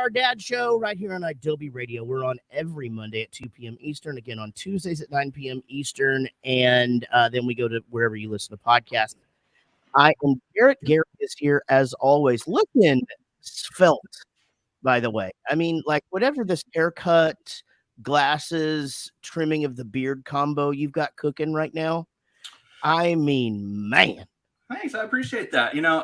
Our Dad Show right here on Adobe Radio. We're on every Monday at 2 p.m. Eastern, again on Tuesdays at 9 p.m. Eastern, and then we go to wherever you listen to podcasts. I am Garrett. Garrett is here as always, looking svelte, by the way. I mean, like, whatever this haircut, glasses, trimming of the beard combo you've got cooking right now, I mean, man. Thanks, I appreciate that. You know,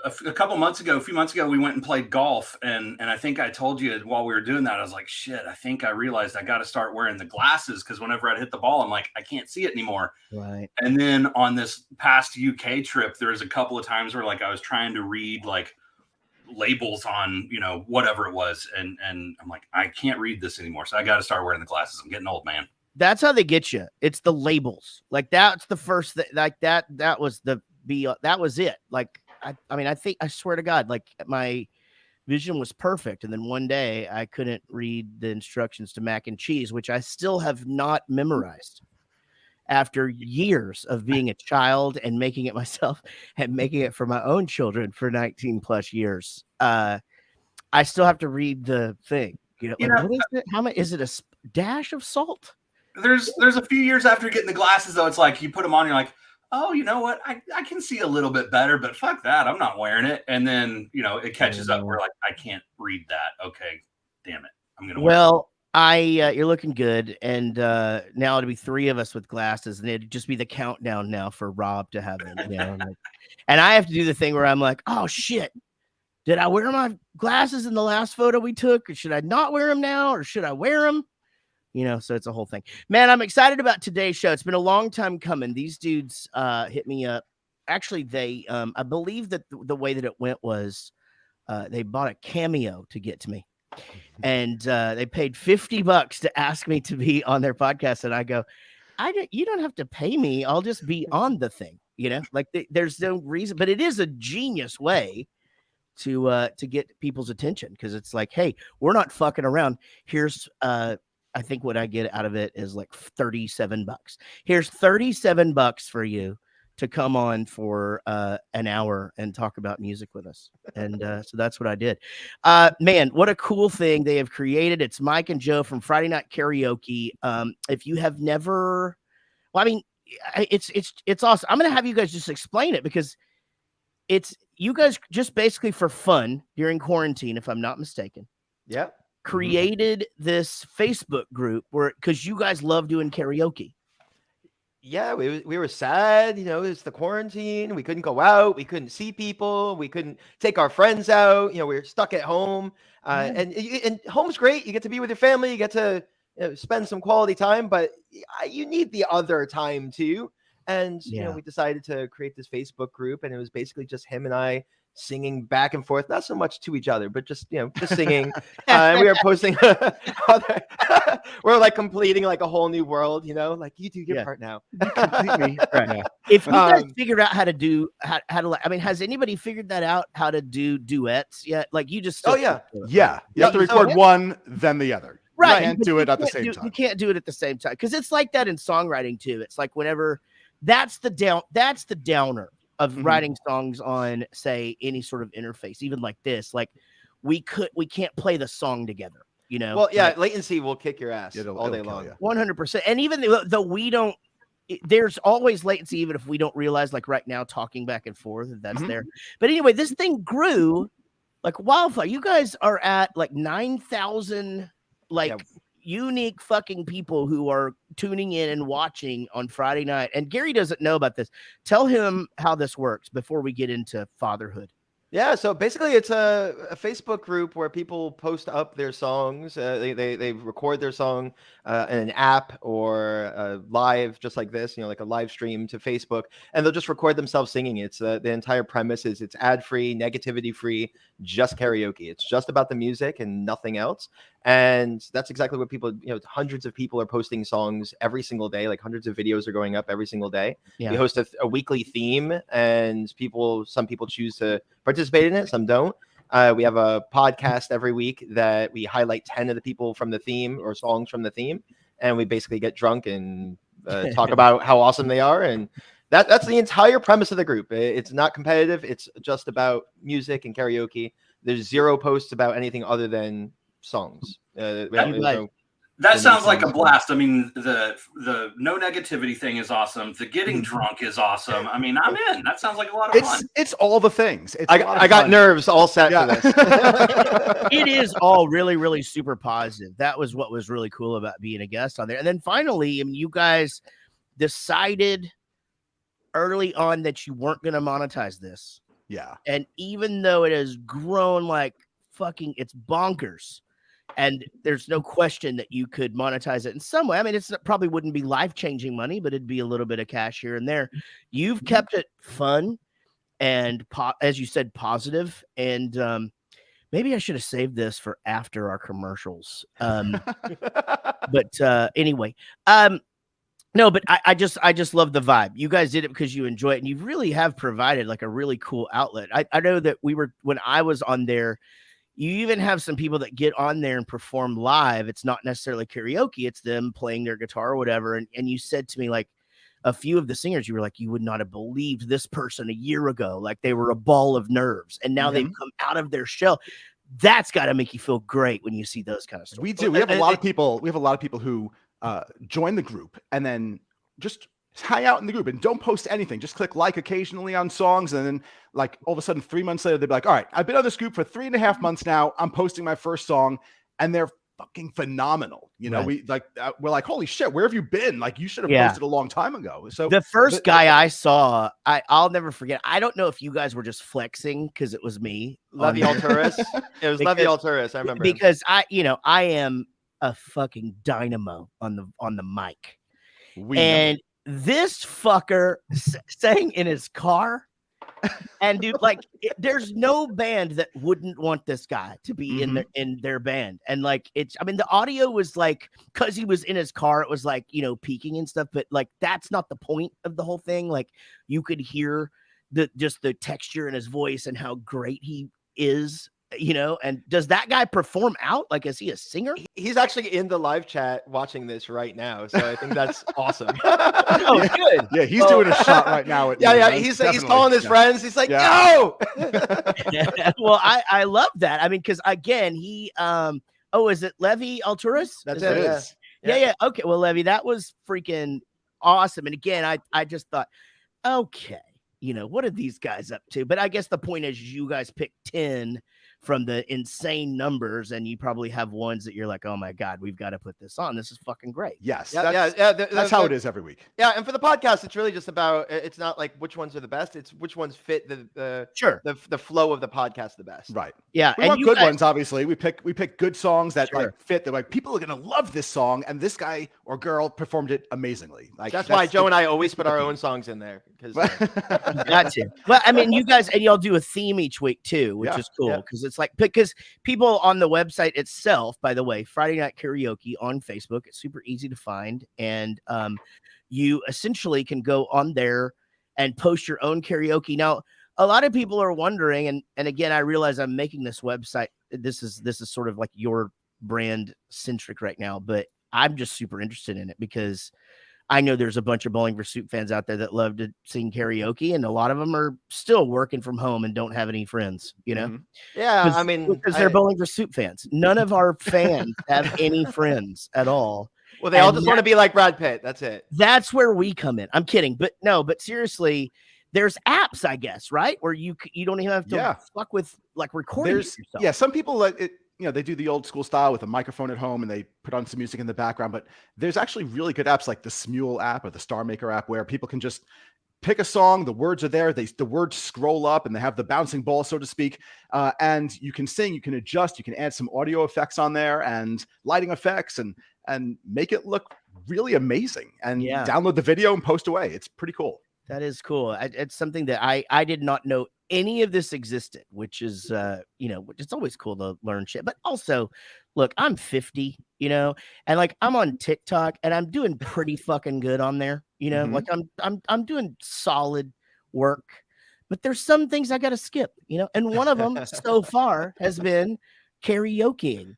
a few months ago, we went and played golf, and I think I told you while we were doing that, I was like, shit, I think I realized I got to start wearing the glasses, because whenever I'd hit the ball, I'm like, I can't see it anymore. Right. And then on this past UK trip, there was a couple of times where, like, I was trying to read like labels on, you know, whatever it was, and I'm like, I can't read this anymore, so I got to start wearing the glasses. I'm getting old, man. That's how they get you. It's the labels. Like, that's the first thing. Like, that was that was it. Like, I mean, I swear to God, like, my vision was perfect. And then one day I couldn't read the instructions to mac and cheese, which I still have not memorized after years of being a child and making it myself and making it for my own children for 19 plus years. I still have to read the thing. What is it? How much is it? A dash of salt? There's a few years after getting the glasses, though, it's like you put them on, and you're like, oh, you know what? I can see a little bit better, but fuck that. I'm not wearing it. And then, you know, it catches up. We're like, I can't read that. Okay, damn it. I'm going to wear it. You're looking good. And now it'll be three of us with glasses, and it'd just be the countdown now for Rob to have them. You know? And I have to do the thing where I'm like, oh, shit. Did I wear my glasses in the last photo we took? Or should I not wear them now? Or should I wear them? You know, so it's a whole thing. Man, I'm excited about today's show. It's been a long time coming. These dudes hit me up. Actually, they I believe that the way that it went was they bought a Cameo to get to me. And they paid $50 to ask me to be on their podcast. And I go, you don't have to pay me. I'll just be on the thing. You know, like there's no reason. But it is a genius way to get people's attention, because it's like, hey, we're not fucking around. Here's I think what I get out of it is like $37. Here's $37 for you to come on for an hour and talk about music with us. And so that's what I did. Man, what a cool thing they have created. It's Mike and Joe from Friday Night Karaoke. If you have never, well, I mean, it's awesome. I'm going to have you guys just explain it, because it's you guys just basically for fun during quarantine, if I'm not mistaken. Yep. Created this Facebook group because you guys love doing karaoke. Yeah, we were sad. You know, it's the quarantine. We couldn't go out. We couldn't see people. We couldn't take our friends out. You know, we were stuck at home. And home's great. You get to be with your family. You get to spend some quality time. But you need the other time too. And you know, we decided to create this Facebook group, and it was basically just him and I singing back and forth, not so much to each other, but just, you know, just singing. And we were posting we're like completing like a whole new world, you know, like you do your part now. Completely right. If you guys figured out how to do how to, I mean, has anybody figured that out, how to do duets yet? Like, you just you have to record one, then the other. Right. You can't do it at the same time. You can't do it at the same time, because it's like that in songwriting too. It's like whenever that's the downer of writing songs on, say, any sort of interface, even like this. Like, we can't play the song together, you know. Well, yeah, latency will kick your ass all day long. 100%. And even though we don't, there's always latency, even if we don't realize, like right now, talking back and forth, that's there. But anyway, this thing grew like wildfire. You guys are at like 9,000 unique fucking people who are tuning in and watching on Friday night. And Gary doesn't know about this. Tell him how this works before we get into fatherhood. Yeah, so basically it's a Facebook group where people post up their songs. They record their song in an app or live, just like this, you know, like a live stream to Facebook, and they'll just record themselves singing. It's the entire premise is it's ad-free, negativity-free, just karaoke. It's just about the music and nothing else. And that's exactly what people, you know, hundreds of people are posting songs every single day. Like hundreds of videos are going up every single day. Yeah. We host a weekly theme, and some people choose to participate in it, some don't. We have a podcast every week that we highlight 10 of the people from the theme or songs from the theme. And we basically get drunk and talk about how awesome they are. And that's the entire premise of the group. It's not competitive. It's just about music and karaoke. There's 0 posts about anything other than songs. That sounds like a blast. I mean, the no negativity thing is awesome. The getting drunk is awesome. I mean, I'm in. That sounds like a lot of fun. It's all the things. I got nerves all set for this. It is all really, really super positive. That was what was really cool about being a guest on there. And then finally, I mean, you guys decided early on that you weren't going to monetize this. Yeah. And even though it has grown like fucking, it's bonkers. And there's no question that you could monetize it in some way. I mean, probably wouldn't be life-changing money, but it'd be a little bit of cash here and there. You've kept it fun and, as you said, positive. And maybe I should have saved this for after our commercials. But anyway, no, but I just love the vibe. You guys did it because you enjoy it, and you really have provided like a really cool outlet. I know that when I was on there. You even have some people that get on there and perform live. It's not necessarily karaoke. It's them playing their guitar or whatever. And you said to me, like, a few of the singers, you were like, you would not have believed this person a year ago. Like, they were a ball of nerves. And now they've come out of their shell. That's got to make you feel great when you see those kind of stories. We do. We have a lot of people. We have a lot of people who join the group and then just hang out in the group and don't post anything. Just click like occasionally on songs. And then like all of a sudden 3 months later, they'll be like, all right, I've been on this group for 3.5 months now. I'm posting my first song and they're fucking phenomenal. You know, Right. we're like, holy shit, where have you been? Like you should have posted a long time ago. So the first guy I saw, I'll never forget. I don't know if you guys were just flexing because it was me. Levy Alturas. It was Levy Alturas. I remember because I am a fucking dynamo on the mic. And this fucker sang in his car, and dude, like, there's no band that wouldn't want this guy to be in their band. And like, I mean, the audio was like, because he was in his car, it was like, peaking and stuff. But like, that's not the point of the whole thing. Like, you could hear just the texture in his voice and how great he is. And does that guy perform out? Like, is he a singer? He's actually in the live chat watching this right now. So I think that's awesome. Oh, good. Yeah, he's doing a shot right now. He's calling his friends. He's like, no. Well, I love that. I mean, because again, he is it Levy Alturas? That's it. Is. Yeah. Okay. Well, Levy, that was freaking awesome. And again, I just thought, okay, what are these guys up to? But I guess the point is you guys picked 10 from the insane numbers, and you probably have ones that you're like, oh my God, we've got to put this on. This is fucking great. Yes. That's how it is every week. Yeah. And for the podcast, it's really just about, it's not like which ones are the best. It's which ones fit the flow of the podcast the best. Right. Yeah. We want good ones, obviously. We pick good songs that like fit. They're like, people are going to love this song. And this guy or girl performed it amazingly. Like that's why Joe and I always put our own songs in there. Got to. Well, I mean, you guys, and y'all do a theme each week too, which is cool. Because it's like, because people on the website itself, by the way, Friday Night Karaoke on Facebook, it's super easy to find. And you essentially can go on there and post your own karaoke. Now, a lot of people are wondering, and again, I realize I'm making this website. This is sort of like your brand centric right now, but I'm just super interested in it because I know there's a bunch of Bowling for Soup fans out there that love to sing karaoke, and a lot of them are still working from home and don't have any friends, Yeah, I mean, because they're Bowling for Soup fans. None of our fans have any friends at all. Well, they all just want to be like Brad Pitt. That's it. That's where we come in. I'm kidding, but seriously, there's apps, I guess, right? Where you don't even have to fuck with like recording yourself. Yeah, some people like it. They do the old school style with a microphone at home and they put on some music in the background, but there's actually really good apps like the Smule app or the Star Maker app where people can just pick a song, the words are there, the words scroll up and they have the bouncing ball, so to speak, and you can sing, you can adjust, you can add some audio effects on there and lighting effects and make it look really amazing and download the video and post away. It's pretty cool. That is cool. It's something that I did not know any of this existed, which is, it's always cool to learn shit. But also, look, I'm 50, and like I'm on TikTok and I'm doing pretty fucking good on there. Like I'm doing solid work, but there's some things I got to skip, and one of them so far has been karaokeing.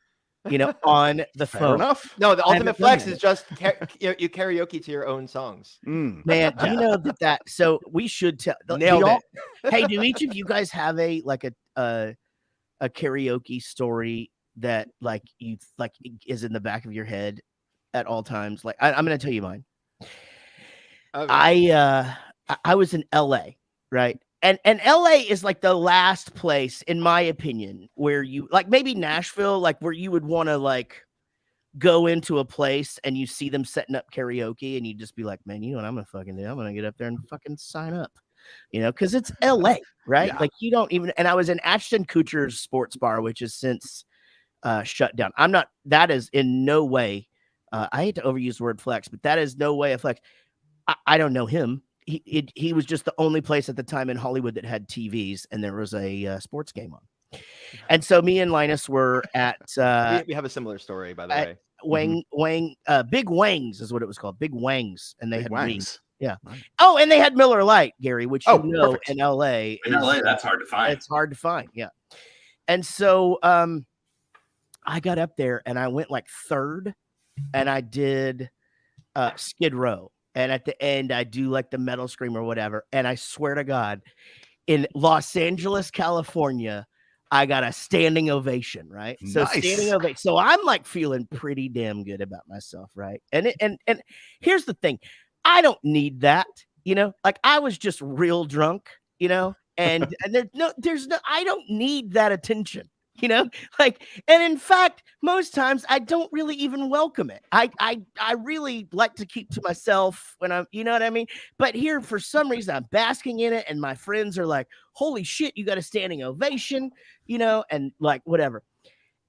On the phone. Fair enough. No, the ultimate flex is just you karaoke to your own songs. Man, do you know that? So we should tell. Nailed it. Hey, do each of you guys have a a karaoke story that like you like is in the back of your head at all times. Like I'm going to tell you mine. Okay. I was in LA, right? And LA is like the last place, in my opinion, where you like maybe Nashville, like where you would want to like go into a place and you see them setting up karaoke and you just be like, man, you know what I'm gonna fucking do? I'm gonna get up there and fucking sign up, you know, because it's LA, right? Yeah. Like you don't even. And I was in Ashton Kutcher's sports bar, which is since shut down. I'm not. That is in no way. I hate to overuse the word flex, but that is no way a flex. I don't know him. He was just the only place at the time in Hollywood that had TVs and there was a sports game on. And so me and Linus were at We have a similar story, by the way. Big Wangs is what it was called. Big Wangs. And they Big had Wangs. wings. Yeah. Right. Oh, and they had Miller Lite, Gary, which perfect. in LA. In LA, that's hard to find. It's hard to find. Yeah. And so I got up there and I went like third and I did Skid Row. And at the end, I do like the metal scream or whatever. And I swear to God, in Los Angeles, California, I got a standing ovation, right? So Nice. standing ovation. So I'm like feeling pretty damn good about myself, right? And here's the thing. I don't need that, you know? Like I was just real drunk, you know? And there's no I don't need that attention. You know, like, and in fact, most times I don't really even welcome it. I really like to keep to myself when I'm, you know what I mean? But here, for some reason, I'm basking in it, and my friends are like, holy shit, you got a standing ovation, you know, and like, whatever.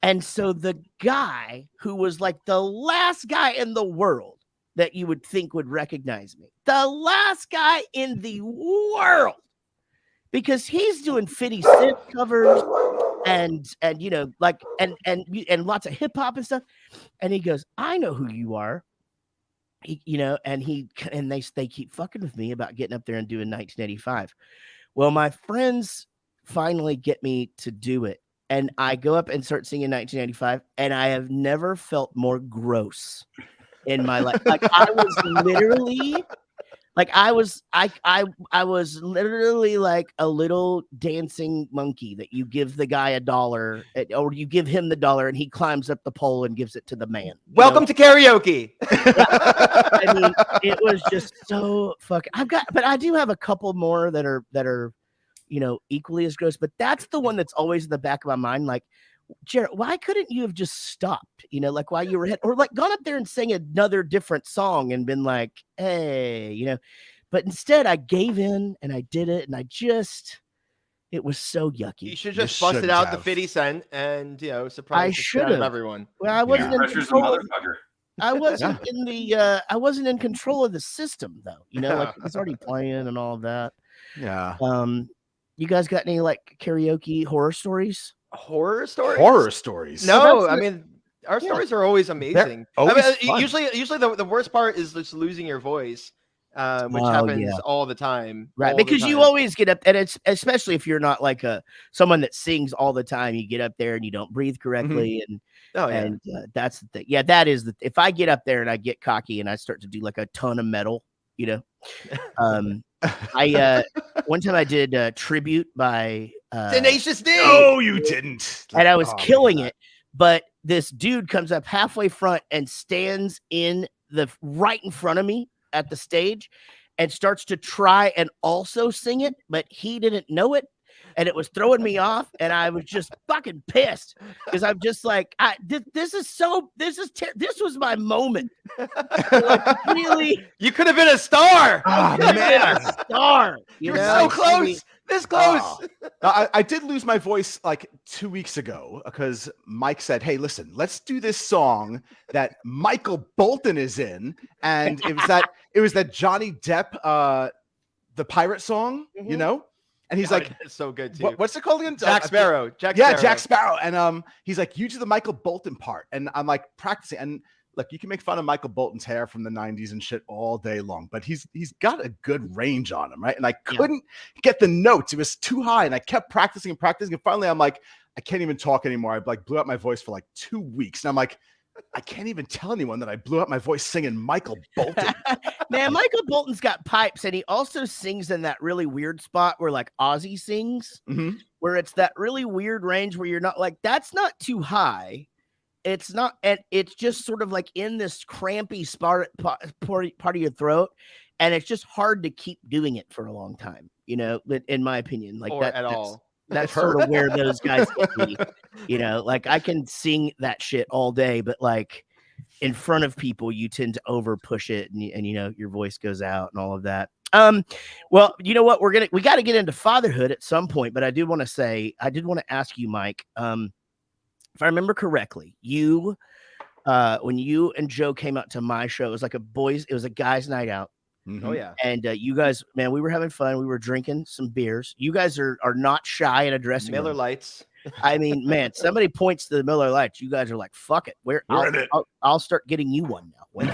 And so the guy who was like the last guy in the world that you would think would recognize me, the last guy in the world, because he's doing 50 Cent covers and you know, like and lots of hip hop and stuff. And he goes, I know who you are. You know, and they keep fucking with me about getting up there and doing 1985. Well, my friends finally get me to do it. And I go up and start singing 1985, and I have never felt more gross in my life. Like I was literally like I was literally like a little dancing monkey that you give the guy $1 or you give him the $1 and he climbs up the pole and gives it to the man. Welcome to karaoke. I mean, it was just so fucking. But I do have a couple more that are, you know, equally as gross. But that's the one that's always in the back of my mind. Like, Jared, why couldn't you have just stopped? You know, like while you were ahead, or like gone up there and sang another different song and been like, hey, you know. But instead, I gave in and I did it, and it was so yucky. You should just busted out the 50 Cent and, you know, surprise the shit out of everyone. Well, I wasn't in control. I wasn't I wasn't in control of the system though. You know, like it was already playing and all of that. Yeah. You guys got any like karaoke horror stories? Horror stories? No, I mean, our stories are always amazing. Usually the worst part is just losing your voice, which happens all the time. Right, because you always get up, and it's especially if you're not like someone that sings all the time. You get up there and you don't breathe correctly, and that's the thing. Yeah, that is if I get up there and I get cocky and I start to do like a ton of metal, you know. I one time I did a tribute by Tenacious D. No, you didn't. And I was killing it, but this dude comes up halfway front and stands right in front of me at the stage and starts to try and also sing it, but he didn't know it. And it was throwing me off, and I was just fucking pissed because I'm just like, this was my moment. Like, really, you could have been a star. Oh man, a star. You're so close. I mean, this close. I did lose my voice like 2 weeks ago because Mike said, "Hey, listen, let's do this song that Michael Bolton is in," and it was that Johnny Depp, the pirate song, you know. And he's like, it's so good too. What's it called again? Jack Sparrow. Jack Sparrow. And he's like, you do the Michael Bolton part. And I'm like practicing. And look, you can make fun of Michael Bolton's hair from the 90s and shit all day long, but he's got a good range on him, right? And I couldn't get the notes. It was too high. And I kept practicing. And finally I'm like, I can't even talk anymore. I like blew out my voice for like 2 weeks. And I'm like, I can't even tell anyone that I blew out my voice singing Michael Bolton. Man, Michael Bolton's got pipes, and he also sings in that really weird spot where like Ozzy sings. Mm-hmm. where it's that really weird range where you're not like, that's not too high. It's not, and it's just sort of like in this crampy part of your throat, and it's just hard to keep doing it for a long time, you know, in my opinion, like or that at all. that's sort of where those guys get me, you know, like I can sing that shit all day, but like in front of people, you tend to over push it, and you know, your voice goes out and all of that. Well, you know what, we got to get into fatherhood at some point, but I did want to ask you, Mike, if I remember correctly, you, when you and Joe came out to my show, it was like it was a guys' night out. Mm-hmm. Oh yeah. And you guys, man, we were having fun. We were drinking some beers. You guys are not shy in a dressing Miller room. Lights. I mean, man, somebody points to the Miller Lights. You guys are like, fuck it. I'll start getting you one now. You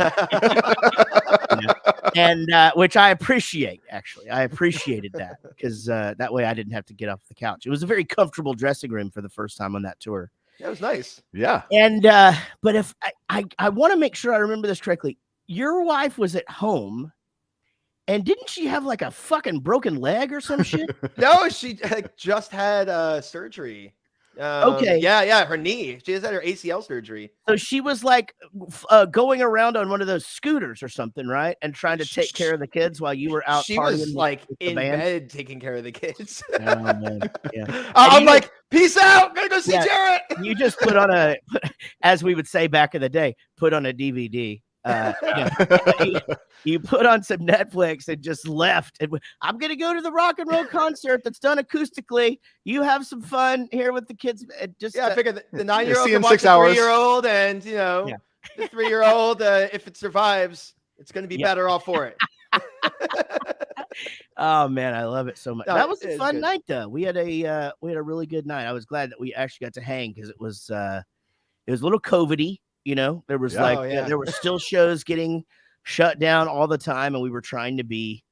know? And which I appreciate, actually. I appreciated that because that way I didn't have to get off the couch. It was a very comfortable dressing room for the first time on that tour. That was nice. Yeah. And but if I want to make sure I remember this correctly, your wife was at home, and didn't she have like a fucking broken leg or some shit? No, she just had surgery. Okay. Yeah, her knee. She just had her ACL surgery. So she was like going around on one of those scooters or something, right? And trying to take care of the kids while you were out. She was like in band. bed taking care of the kids. Oh, man. Yeah. I'm like, peace out. Gotta go see Jarrett. You just put on as we would say back in the day, put on a DVD. You put on some Netflix and just left. And I'm gonna go to the rock and roll concert that's done acoustically. You have some fun here with the kids. Just I figured the 9-year-old see in can watch 6 the hours. 3-year-old, and you know, the 3-year-old, if it survives, it's gonna be better off for it. Oh man, I love it so much. No, that was a fun good. night though. We had a really good night. I was glad that we actually got to hang because it was a little COVID-y, you know. There was there were still shows getting shut down all the time, and we were trying to be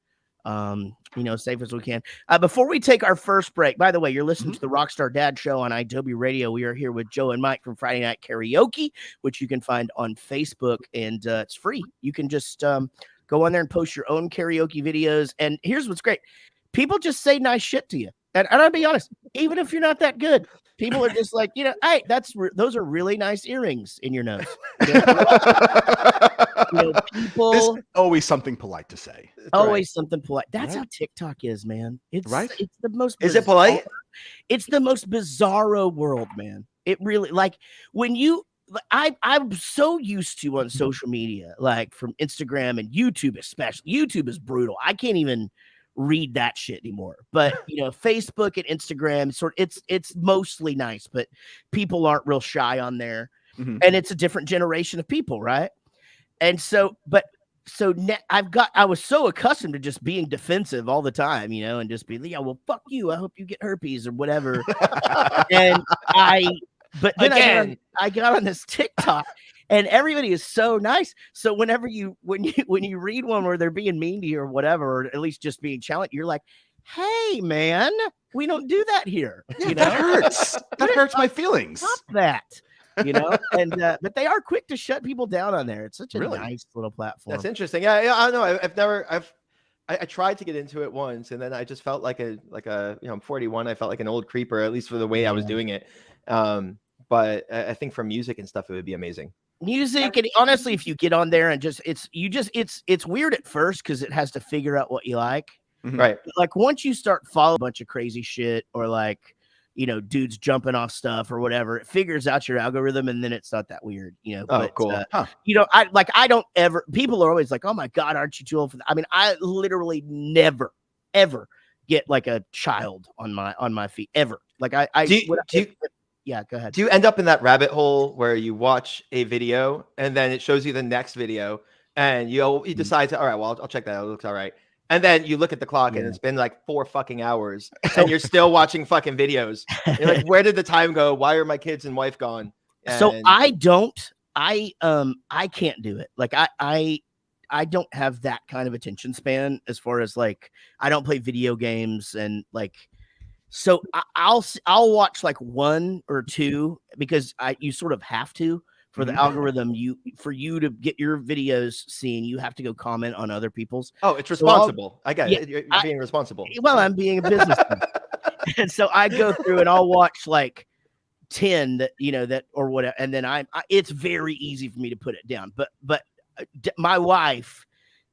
safe as we can. Before we take our first break, by the way, you're listening to the Rockstar Dad Show on iDoby Radio. We are here with Joe and Mike from Friday Night Karaoke, which you can find on Facebook, and it's free. You can just go on there and post your own karaoke videos. And here's what's great. People just say nice shit to you. And I'll be honest, even if you're not that good, people are just like, you know, hey, those are really nice earrings in your nose. You know, people. There's always something polite to say. Always something polite. That's how TikTok is, man. It's It's the most. Is it polite? It's the most bizarro world, man. It really, like, when you. I'm so used to on social media, like from Instagram and YouTube, especially. YouTube is brutal. I can't even read that shit anymore. But you know, Facebook and Instagram, it's mostly nice, but people aren't real shy on there, and it's a different generation of people, right? And so, I was so accustomed to just being defensive all the time, you know, and just be, yeah, well, fuck you. I hope you get herpes or whatever. But then I got on this TikTok, and everybody is so nice. So when you read one where they're being mean to you or whatever, or at least just being challenged, you're like, hey man, we don't do that here. Yeah, you know, that hurts. That hurts my feelings. Stop that. You know, and but they are quick to shut people down on there. It's such a nice little platform. That's interesting. Yeah, I know. I tried to get into it once, and then I just felt like a I'm 41. I felt like an old creeper, at least for the way I was doing it. But I think for music and stuff, it would be amazing. Music, and honestly, if you get on there and it's weird at first because it has to figure out what you like. Right. Like once you start following a bunch of crazy shit, or like, you know, dudes jumping off stuff or whatever, it figures out your algorithm, and then it's not that weird, you know. Oh, cool. You know, I don't ever. People are always like, "Oh my god, aren't you too old for that?" I mean, I literally never, ever get like a child on my feet ever. Like yeah, go ahead. Do you end up in that rabbit hole where you watch a video and then it shows you the next video, and you decide to, all right, well, I'll check that out. It looks all right. And then you look at the clock and it's been like 4 fucking hours and you're still watching fucking videos. You're like, where did the time go? Why are my kids and wife gone? So I can't do it. Like I don't have that kind of attention span, as far as like, I don't play video games, and like, so I'll watch like 1 or 2 because you sort of have to for the algorithm. For you to get your videos seen, you have to go comment on other people's. Oh, it's responsible. I get it. You're being responsible. Well, I'm being a businessman. And so I go through and I'll watch like 10 that, that or whatever. And then it's very easy for me to put it down. But my wife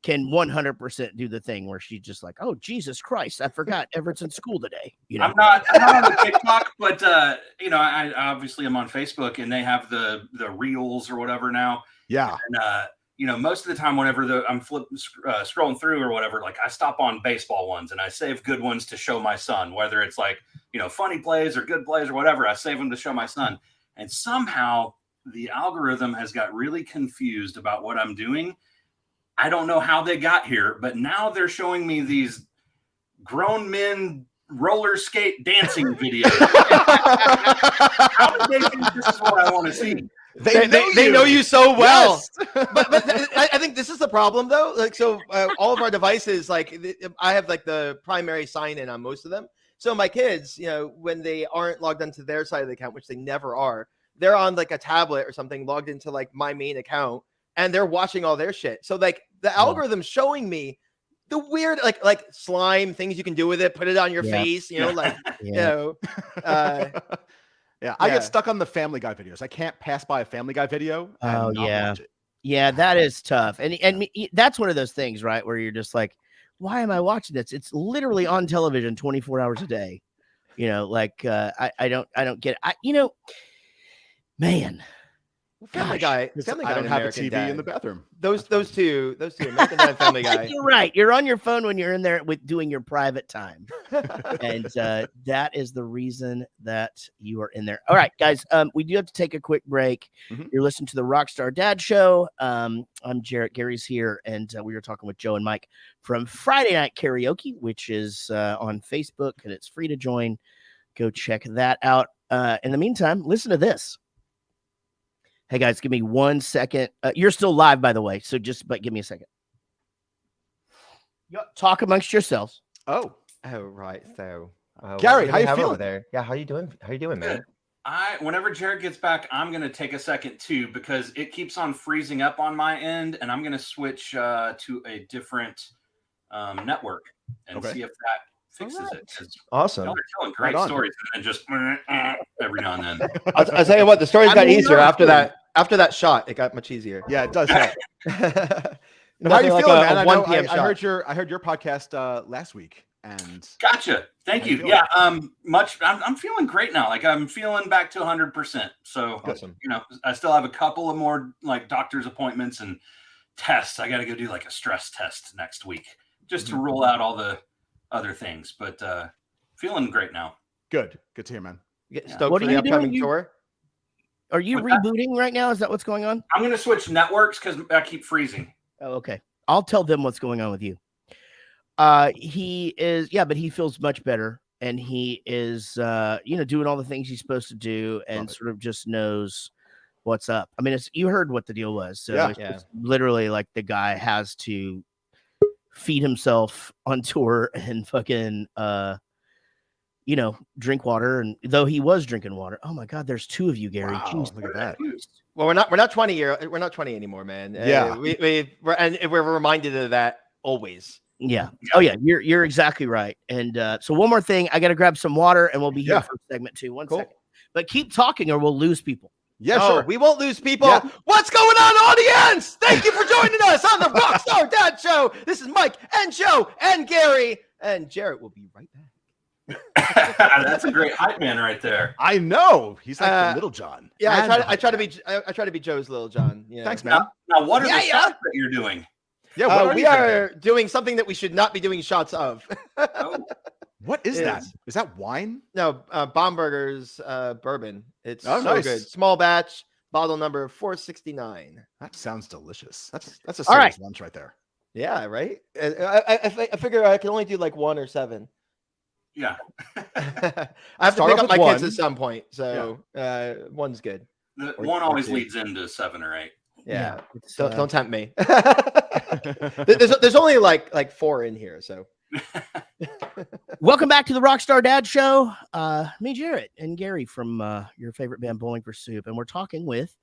can 100% do the thing where she's just like, oh, Jesus Christ, I forgot Everett's in school today. I'm not on the TikTok, but I obviously am on Facebook, and they have the reels or whatever now. Yeah. And most of the time, whenever I'm scrolling through or whatever, like I stop on baseball ones and I save good ones to show my son, whether it's like, funny plays or good plays or whatever, I save them to show my son. And somehow the algorithm has got really confused about what I'm doing. I don't know how they got here, but now they're showing me these grown men roller skate dancing videos. How do they think this is what I want to see? They know you so well. Yes. but I think this is the problem though. Like, so all of our devices, like I have like the primary sign in on most of them. So my kids, when they aren't logged onto their side of the account, which they never are, they're on like a tablet or something logged into like my main account, and they're watching all their shit. So like the algorithm's showing me the weird like slime things you can do with it, put it on your face, I get stuck on the Family Guy videos. I can't pass by a Family Guy video and not watch it. Yeah, that is tough. And that's one of those things, right, where you're just like, why am I watching this? It's literally on television 24 hours a day. I don't get it. Man. Family Guy. I don't have a TV in the bathroom. Those two, American Dad and Family Guy. You're right. You're on your phone when you're in there with doing your private time, and that is the reason that you are in there. All right, guys. We do have to take a quick break. Mm-hmm. You're listening to the Rockstar Dad Show. I'm Jarrett. Gary's here, and we are talking with Joe and Mike from Friday Night Karaoke, which is on Facebook, and it's free to join. Go check that out. In the meantime, listen to this. Hey guys, give me 1 second. You're still live, by the way. So but give me a second. Talk amongst yourselves. Oh, right. So, Gary, how you feeling over there? Yeah, how you doing? How you doing, man? Whenever Jared gets back, I'm gonna take a second too because it keeps on freezing up on my end, and I'm gonna switch to a different network and see if that fixes it. Awesome. They're telling great stories and then just every now and then. I'll tell you what, the stories got easier after that. After that shot, it got much easier. Yeah, it does. How are you feeling, man? I heard your podcast last week, and gotcha. Thank you. Yeah, I'm feeling great now. Like I'm feeling back to 100%. So awesome. I still have a couple of more like doctor's appointments and tests. I got to go do like a stress test next week just to rule out all the other things. But feeling great now. Good to hear, man. You get stoked for the upcoming tour? Are you rebooting right now? Is that what's going on? I'm going to switch networks because I keep freezing. Oh, okay. I'll tell them what's going on with you. He is, but he feels much better, and he is, doing all the things he's supposed to do, and sort of just knows what's up. I mean, you heard what the deal was. So it's literally like the guy has to feed himself on tour and fucking, drink water, and though he was drinking water. Oh my God, there's two of you, Gary. Wow, jeez, look at that. Well, we're not 20 anymore, man. Yeah, we're reminded of that always. Yeah. Oh yeah, you're exactly right. And so one more thing, I got to grab some water, and we'll be here for segment 2. One second, but keep talking, or we'll lose people. Yeah, sure. We won't lose people. Yeah. What's going on, audience? Thank you for joining us on the Rockstar Dad Show. This is Mike and Joe and Gary, and Jarrett will be right back. That's a great hype man right there. I know, he's like the Little John. Yeah, I try to be Joe's Little John. Thanks, man. Now what are the shots that you're doing? Yeah, we are doing something that we should not be doing shots of. What is that? Is that wine? No, Bomberger's bourbon. It's nice. Good. Small batch, bottle number 469. That sounds delicious. That's a serious lunch right there. Yeah, right. I figure I can only do like 1 or 7. Yeah. I have to pick up my kids at some point, so 1's good. One always leads into 7 or 8. Yeah. Don't tempt me. there's only like 4 in here, so. Welcome back to the Rockstar Dad Show. Me, Jarrett, and Gary from your favorite band, Bowling for Soup, and we're talking with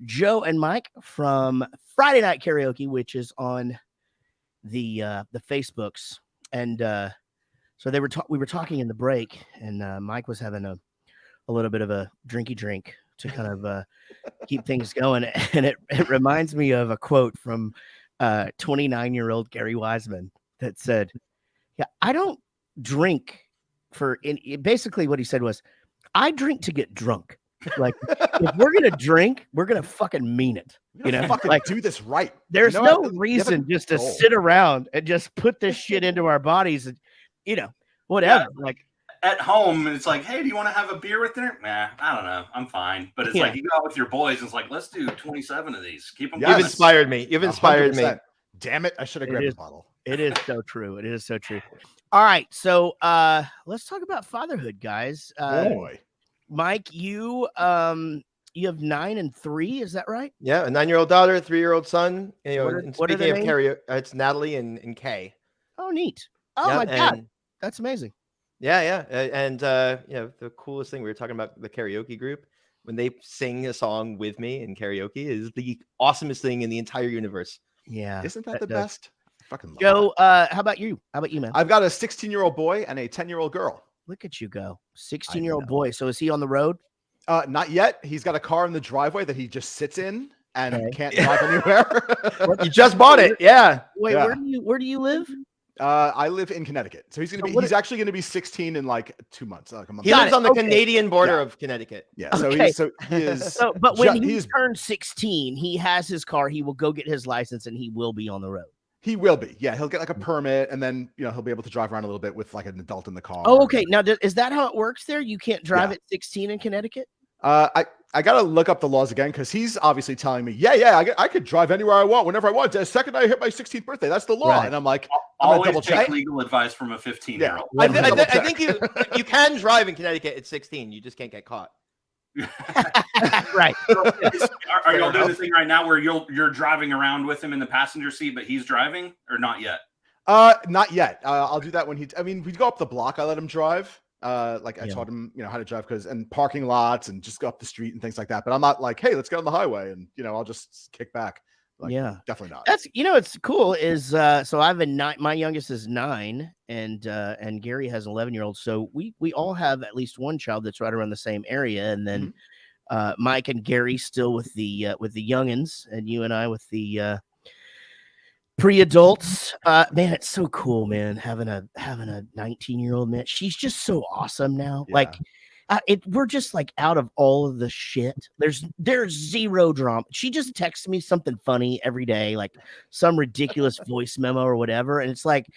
Joe and Mike from Friday Night Karaoke, which is on the Facebooks. And So we were talking in the break, and Mike was having a little bit of a drinky drink to kind of keep things going, and it reminds me of a quote from 29-year-old Gary Wiseman that said, "Yeah, I don't drink for." Basically, what he said was, "I drink to get drunk. Like, if we're gonna drink, we're gonna fucking mean it. You know, fucking like do this right. there's You know, no you have a reason just to goal. sit around and just put this shit into our bodies, and whatever. Yeah. Like At home, it's like, hey, do you want to have a beer with dinner? Nah, I don't know. I'm fine. But it's like you go out with your boys, and it's like, let's do 27 of these. Keep them. You've inspired me. You've inspired me. 100%. Damn it! I should have grabbed the bottle. It is so true. It is so true. All right, so let's talk about fatherhood, guys. Boy, Mike, you have 9 and 3, is that right? Yeah, a 9-year-old daughter, 3-year-old son. You know, What are speaking of their karaoke, it's Natalie and Kay. Oh, neat. Oh Yeah, my God, and- that's amazing. Yeah, and you know, the coolest thing, we were talking about the karaoke group, when they sing a song with me in karaoke is the awesomest thing in the entire universe. Yeah, isn't that the best? I fucking love Joe, that. how about you? How about you, man? I've got a 16-year-old boy and a 10-year-old girl. Look at you go. 16-year-old boy. So is he on the road? Not yet. He's got a car in the driveway that he just sits in and Okay. can't drive anywhere. You just bought it, yeah. Wait, Yeah. where do you live? I live in Connecticut, so he's actually gonna be 16 in like 2 months, like a month. He Got lives it. on the Okay. Canadian border Yeah. of Connecticut. Yeah, so Okay. he is. So, but when he he's turns 16, he has his car. He will go get his license, and he will be on the road. he will be. Yeah, he'll get like a permit, and then he'll be able to drive around a little bit with like an adult in the car. Oh, okay. Now, is that how it works there? You can't drive Yeah. at 16 in Connecticut? I gotta look up the laws again because he's obviously telling me, yeah, I could drive anywhere I want, whenever I want. The second I hit my 16th birthday, that's the law. Right. And I'm like, I'm gonna Always double take check. legal advice from a 15-year-old. I Double check. think you can drive in Connecticut at 16. You just can't get caught. Right. Are y'all doing the thing right now where you're driving around with him in the passenger seat, but he's driving, or not yet? Not yet. I'll do that when we go up the block. I let him drive. I taught him, how to drive and parking lots and just go up the street and things like that. But I'm not like, hey, let's get on the highway and I'll just kick back. Like, Yeah. definitely not. That's it's cool is so I have a 9, my youngest is 9 and Gary has an 11-year-old. So we all have at least one child that's right around the same area, and then Mike and Gary still with the youngins, and you and I with the pre-adults. Man, it's so cool, man, having a 19-year-old, man. She's just so awesome now. Yeah. Like we're just like out of all of the shit. There's zero drama. She just texts me something funny every day, like some ridiculous voice memo or whatever. And it's like,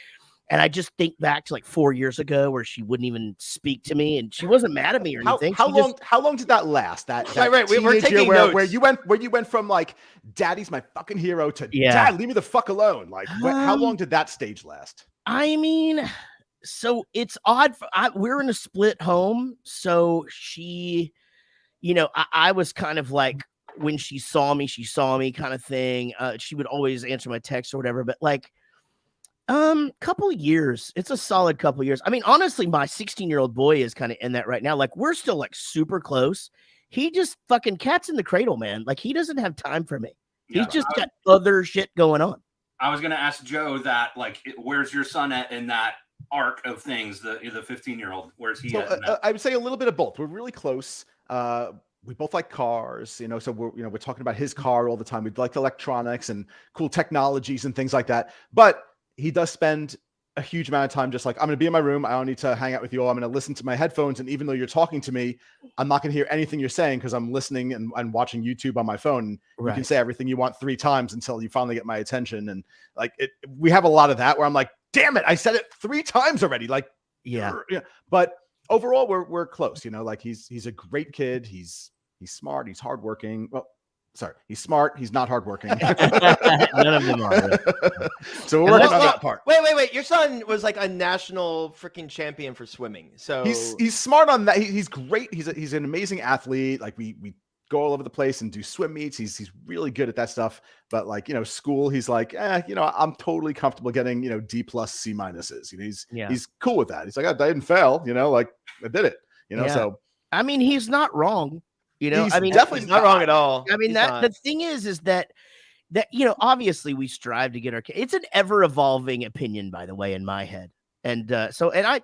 and I just think back to like 4 years ago where she wouldn't even speak to me, and she wasn't mad at me or anything. How long did that last? That Right. We're teenage year taking where notes. you went from like daddy's my fucking hero to Yeah. dad, leave me the fuck alone. Like how long did that stage last? I mean, so it's odd. We're in a split home. So she, I was kind of like, when she saw me kind of thing. She would always answer my text or whatever, but like, couple of years. It's a solid couple of years. I mean, honestly, my 16-year-old boy is kind of in that right now. Like, we're still like super close. He just fucking cat's in the cradle, man. Like, he doesn't have time for me. Yeah, He's just got other shit going on. I was going to ask Joe that, like, where's your son at in that arc of things? The 15-year-old, where's he at? In that? I would say a little bit of both. We're really close. We both like cars, so we're talking about his car all the time. We'd like electronics and cool technologies and things like that. But he does spend a huge amount of time just like, I'm going to be in my room. I don't need to hang out with you all. I'm going to listen to my headphones. And even though you're talking to me, I'm not going to hear anything you're saying because I'm listening and watching YouTube on my phone. Right. You can say everything you want 3 times until you finally get my attention. And like we have a lot of that where I'm like, damn it, I said it 3 times already. Like, Yeah. But overall, we're close. Like he's a great kid. He's smart. He's hardworking. Well, sorry, he's smart. He's not hardworking. None of them are. Really. So we're working on that part. Wait. Your son was like a national freaking champion for swimming. So He's smart on that. He's great. He's an amazing athlete. Like we go all over the place and do swim meets. He's really good at that stuff. But like, school, he's like, I'm totally comfortable getting, D+, C minuses. He's cool with that. He's like, I didn't fail, like I did it, so. I mean, he's not wrong. He's definitely not wrong at all. I mean, the thing is that obviously we strive to get our kids. It's an ever evolving opinion, by the way, in my head. And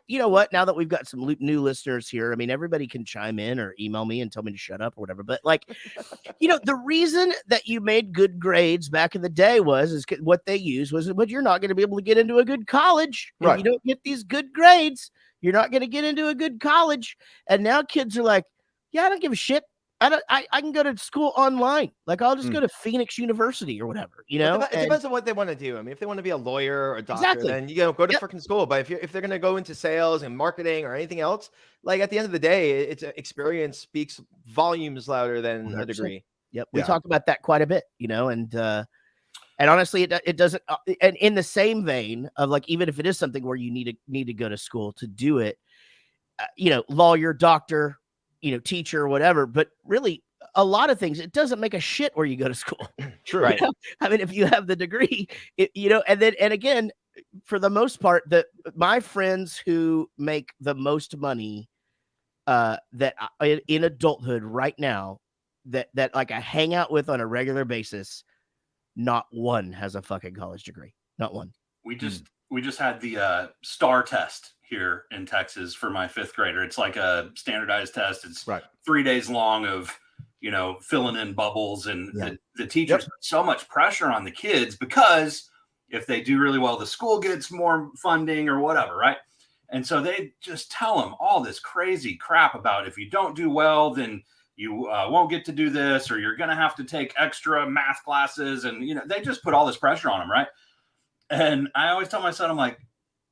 you know what? Now that we've got some new listeners here, I mean, everybody can chime in or email me and tell me to shut up or whatever. But like, the reason that you made good grades back in the day is what they used was, but you're not going to be able to get into a good college. If you don't get these good grades, you're not going to get into a good college. And now kids are like, yeah, I don't give a shit. I can go to school online. Like, I'll just go to Phoenix University or whatever, It depends on what they want to do. I mean, if they want to be a lawyer or a doctor, then go to freaking school. But if they're going to go into sales and marketing or anything else, like at the end of the day, it's experience speaks volumes louder than 100%. A degree. Yep. We talk about that quite a bit, and honestly, it doesn't. And in the same vein of like, even if it is something where you need to go to school to do it, lawyer, doctor, teacher or whatever, but really a lot of things, it doesn't make a shit where you go to school. True. Right. I mean, if you have the degree, and again, for the most part, my friends who make the most money that in adulthood right now that like I hang out with on a regular basis, not one has a fucking college degree. Not one. We just had the STAR test here in Texas for my 5th grader. It's like a standardized test. It's 3 days long of, filling in bubbles, and the teachers put so much pressure on the kids because if they do really well, the school gets more funding or whatever. Right. And so they just tell them all this crazy crap about if you don't do well, then you won't get to do this, or you're going to have to take extra math classes. And, they just put all this pressure on them. Right. And I always tell my son, I'm like,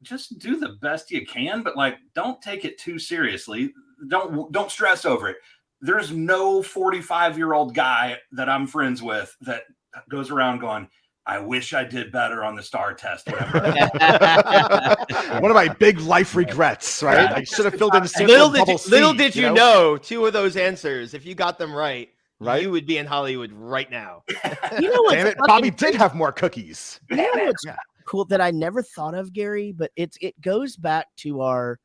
just do the best you can, but like, don't take it too seriously. Don't stress over it. There's no 45-year-old guy that I'm friends with that goes around going, I wish I did better on the STAR test. Whatever. One of my big life regrets, right? I should have filled in little did you know 2 of those answers, if you got them right, you would be in Hollywood right now. Damn it, Bobby did have more cookies. What's cool that I never thought of, Gary, but it goes back to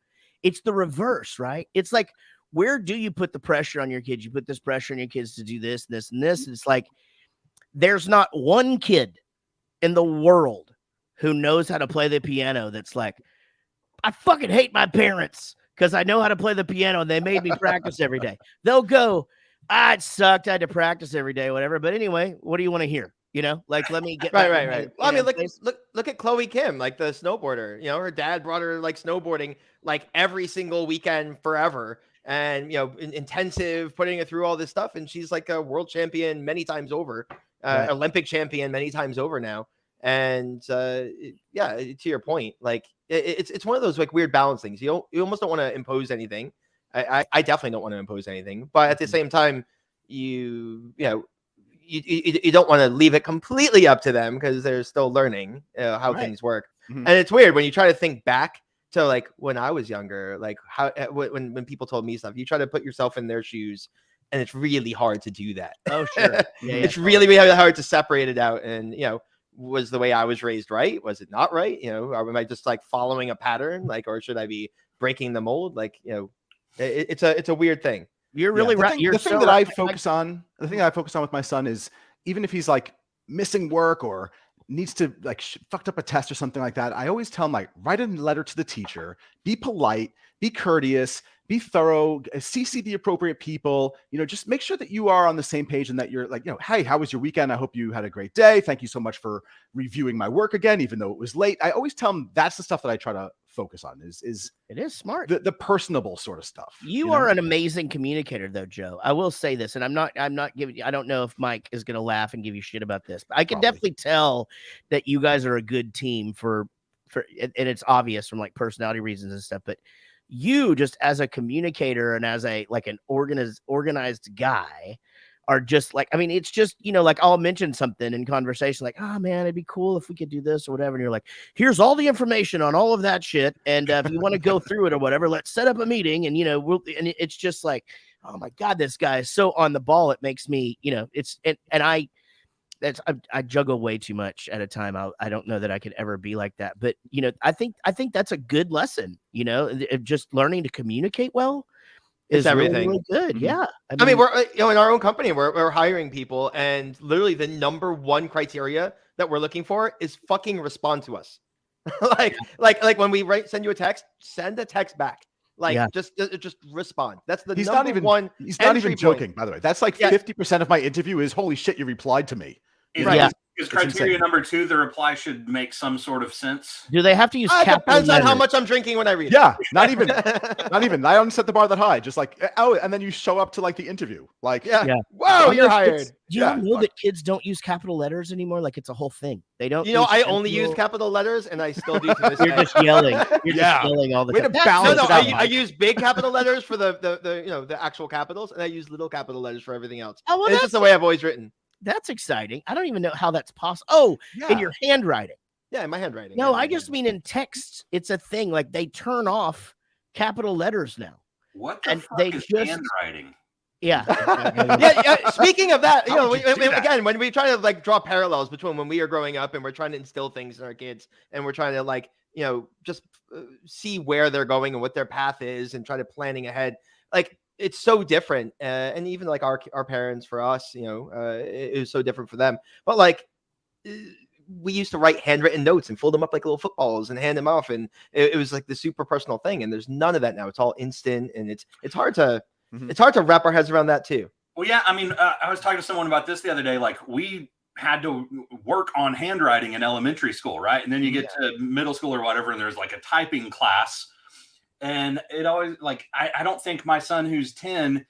it's the reverse, right? It's like, where do you put the pressure on your kids? You put this pressure on your kids to do this, this, and this. And it's like, there's not one kid in the world who knows how to play the piano that's like, I fucking hate my parents because I know how to play the piano and they made me practice every day. They'll go, it sucked. I had to practice every day, whatever. But anyway, what do you want to hear? Like, let me get right. Well, I mean, look at Chloe Kim, like the snowboarder. Her dad brought her like snowboarding like every single weekend forever, and intensive, putting her through all this stuff, and she's like a world champion many times over, Olympic champion many times over now. And to your point, like it's one of those like weird balance things. You almost don't want to impose anything. I definitely don't want to impose anything, but at the same time, you don't want to leave it completely up to them because they're still learning how things work. And it's weird when you try to think back to like when I was younger, like how when people told me stuff, you try to put yourself in their shoes, and it's really hard to do that. Oh, sure. It's really, really hard to separate it out. And was the way I was raised right? Was it not right? Or am I just like following a pattern? Like, or should I be breaking the mold? Like, it's a weird thing. You're really right. The thing that I focus on with my son is, even if he's like missing work or needs to like fucked up a test or something like that, I always tell him, like, write a letter to the teacher, be polite, be courteous, be thorough, CC the appropriate people, just make sure that you are on the same page and that you're like, hey, how was your weekend? I hope you had a great day. Thank you so much for reviewing my work again, even though it was late. I always tell him that's the stuff that I try to focus on is it is smart. The personable sort of stuff. You are an amazing communicator though, Joe. I will say this, and I'm not giving, I don't know if Mike is going to laugh and give you shit about this, but I can definitely tell that you guys are a good team for, and it's obvious from like personality reasons and stuff, but you just as a communicator and as an organized guy are just like, I mean, it's just, like I'll mention something in conversation, like, oh man, it'd be cool if we could do this or whatever. And you're like, here's all the information on all of that shit. And if you want to go through it or whatever, let's set up a meeting. And, and it's just like, oh my God, this guy is so on the ball. It makes me, I juggle way too much at a time. I don't know that I could ever be like that, but I think that's a good lesson, just learning to communicate well. Is everything really good? Yeah. I mean, we're in our own company, we're hiring people, and literally the number one criteria that we're looking for is fucking respond to us. like when we send you a text, send a text back. Like just respond. That's the he's number not even one. He's not even joking, point. by the way. That's like 50% of my interview is holy shit, you replied to me. Is criteria number 2 the reply should make some sort of sense? Do they have to use capital depends letters? On how much I'm drinking when I read it. Not even. I don't set the bar that high. Just like, and then you show up to like the interview. Like, whoa, you're hired. Do you know that kids don't use capital letters anymore? Like it's a whole thing. They don't. You know, I only use capital letters, and I still do to this You're just yelling. You're just yelling all the time. I use big capital letters for the actual capitals, and I use little capital letters for everything else. Oh, well, it's just the way I've always written. That's exciting. I don't even know how that's possible. Oh, in your handwriting. Yeah, in my handwriting. No, I just mean in text. It's a thing. Like they turn off capital letters now. What the fuck is handwriting? Yeah. Speaking of that, again, when we try to like draw parallels between when we are growing up and we're trying to instill things in our kids, and we're trying to like, just see where they're going and what their path is, and try to planning ahead. Like it's so different, and even like our parents, for us, it was so different for them. But like, we used to write handwritten notes and fold them up like little footballs and hand them off, and it was like the super personal thing. And there's none of that now. It's all instant, and it's hard to wrap our heads around that too. Well, yeah, I mean, I was talking to someone about this the other day. Like we had to work on handwriting in elementary school, right? And then you get to middle school or whatever, and there's like a typing class. And it always like, I don't think my son who's 10,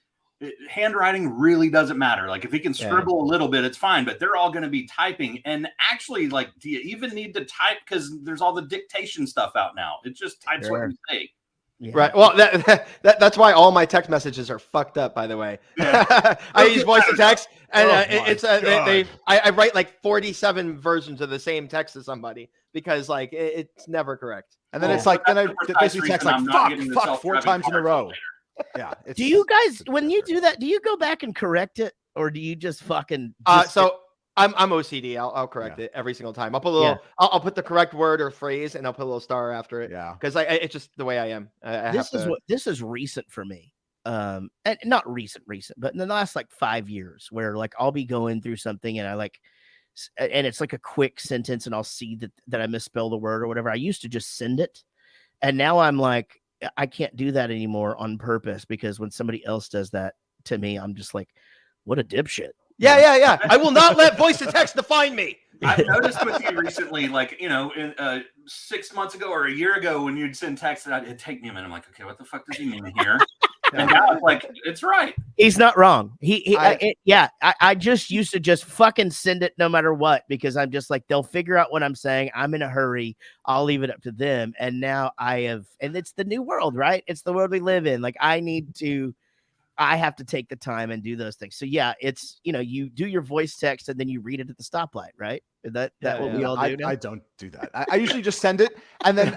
handwriting really doesn't matter. Like if he can scribble a little bit, it's fine, but they're all going to be typing. And actually, like, do you even need to type? Because there's all the dictation stuff out now. It just types what you say. Yeah. Right. Well, that's why all my text messages are fucked up, by the way. Yeah. I use voice to text, and I write like 47 versions of the same text to somebody because like it's never correct. And then it's like, then I basically text like fuck 4 times in a row. Yeah. Do you guys, when you do that, do you go back and correct it, or do you just fucking? So I'm OCD. I'll correct it every single time. I'll put a little. I'll put the correct word or phrase, and I'll put a little star after it. Yeah. Because it's just the way I am. This is recent for me. And not recent, but in the last like 5 years, where like I'll be going through something and I like, and it's like a quick sentence, and I'll see that I misspelled a word or whatever. I used to just send it, and now I'm like, I can't do that anymore on purpose, because when somebody else does that to me, I'm just like, what a dipshit. Yeah. I will not let voice to text define me. I've noticed with you recently, like, in 6 months ago or a year ago, when you'd send text, it'd take me a minute. I'm like, okay, what the fuck does he mean here? And now it's like, it's right. He's not wrong. I just used to just fucking send it no matter what, because I'm just like, they'll figure out what I'm saying. I'm in a hurry. I'll leave it up to them. And now and it's the new world, right? It's the world we live in. Like I have to take the time and do those things. So yeah, it's, you do your voice text and then you read it at the stoplight, right? Is that what we all do now? I don't do that. I usually just send it, and then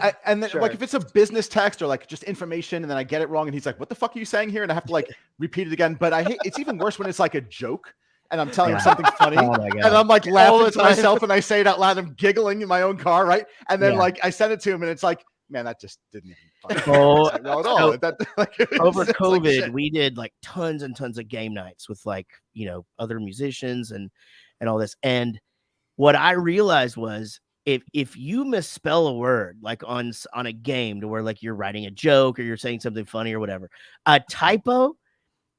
sure. Like if it's a business text or like just information, and then I get it wrong, and he's like, "What the fuck are you saying here?" And I have to like repeat it again. But it's even worse when it's like a joke, and I'm telling him something funny, and I'm like laughing to myself, and I say it out loud. I'm giggling in my own car, right? And then like I send it to him, and it's like, man, that just didn't even at all. Over COVID, like we did like tons and tons of game nights with like, other musicians and all this. And what I realized was if you misspell a word, like on a game to where like you're writing a joke or you're saying something funny or whatever, a typo,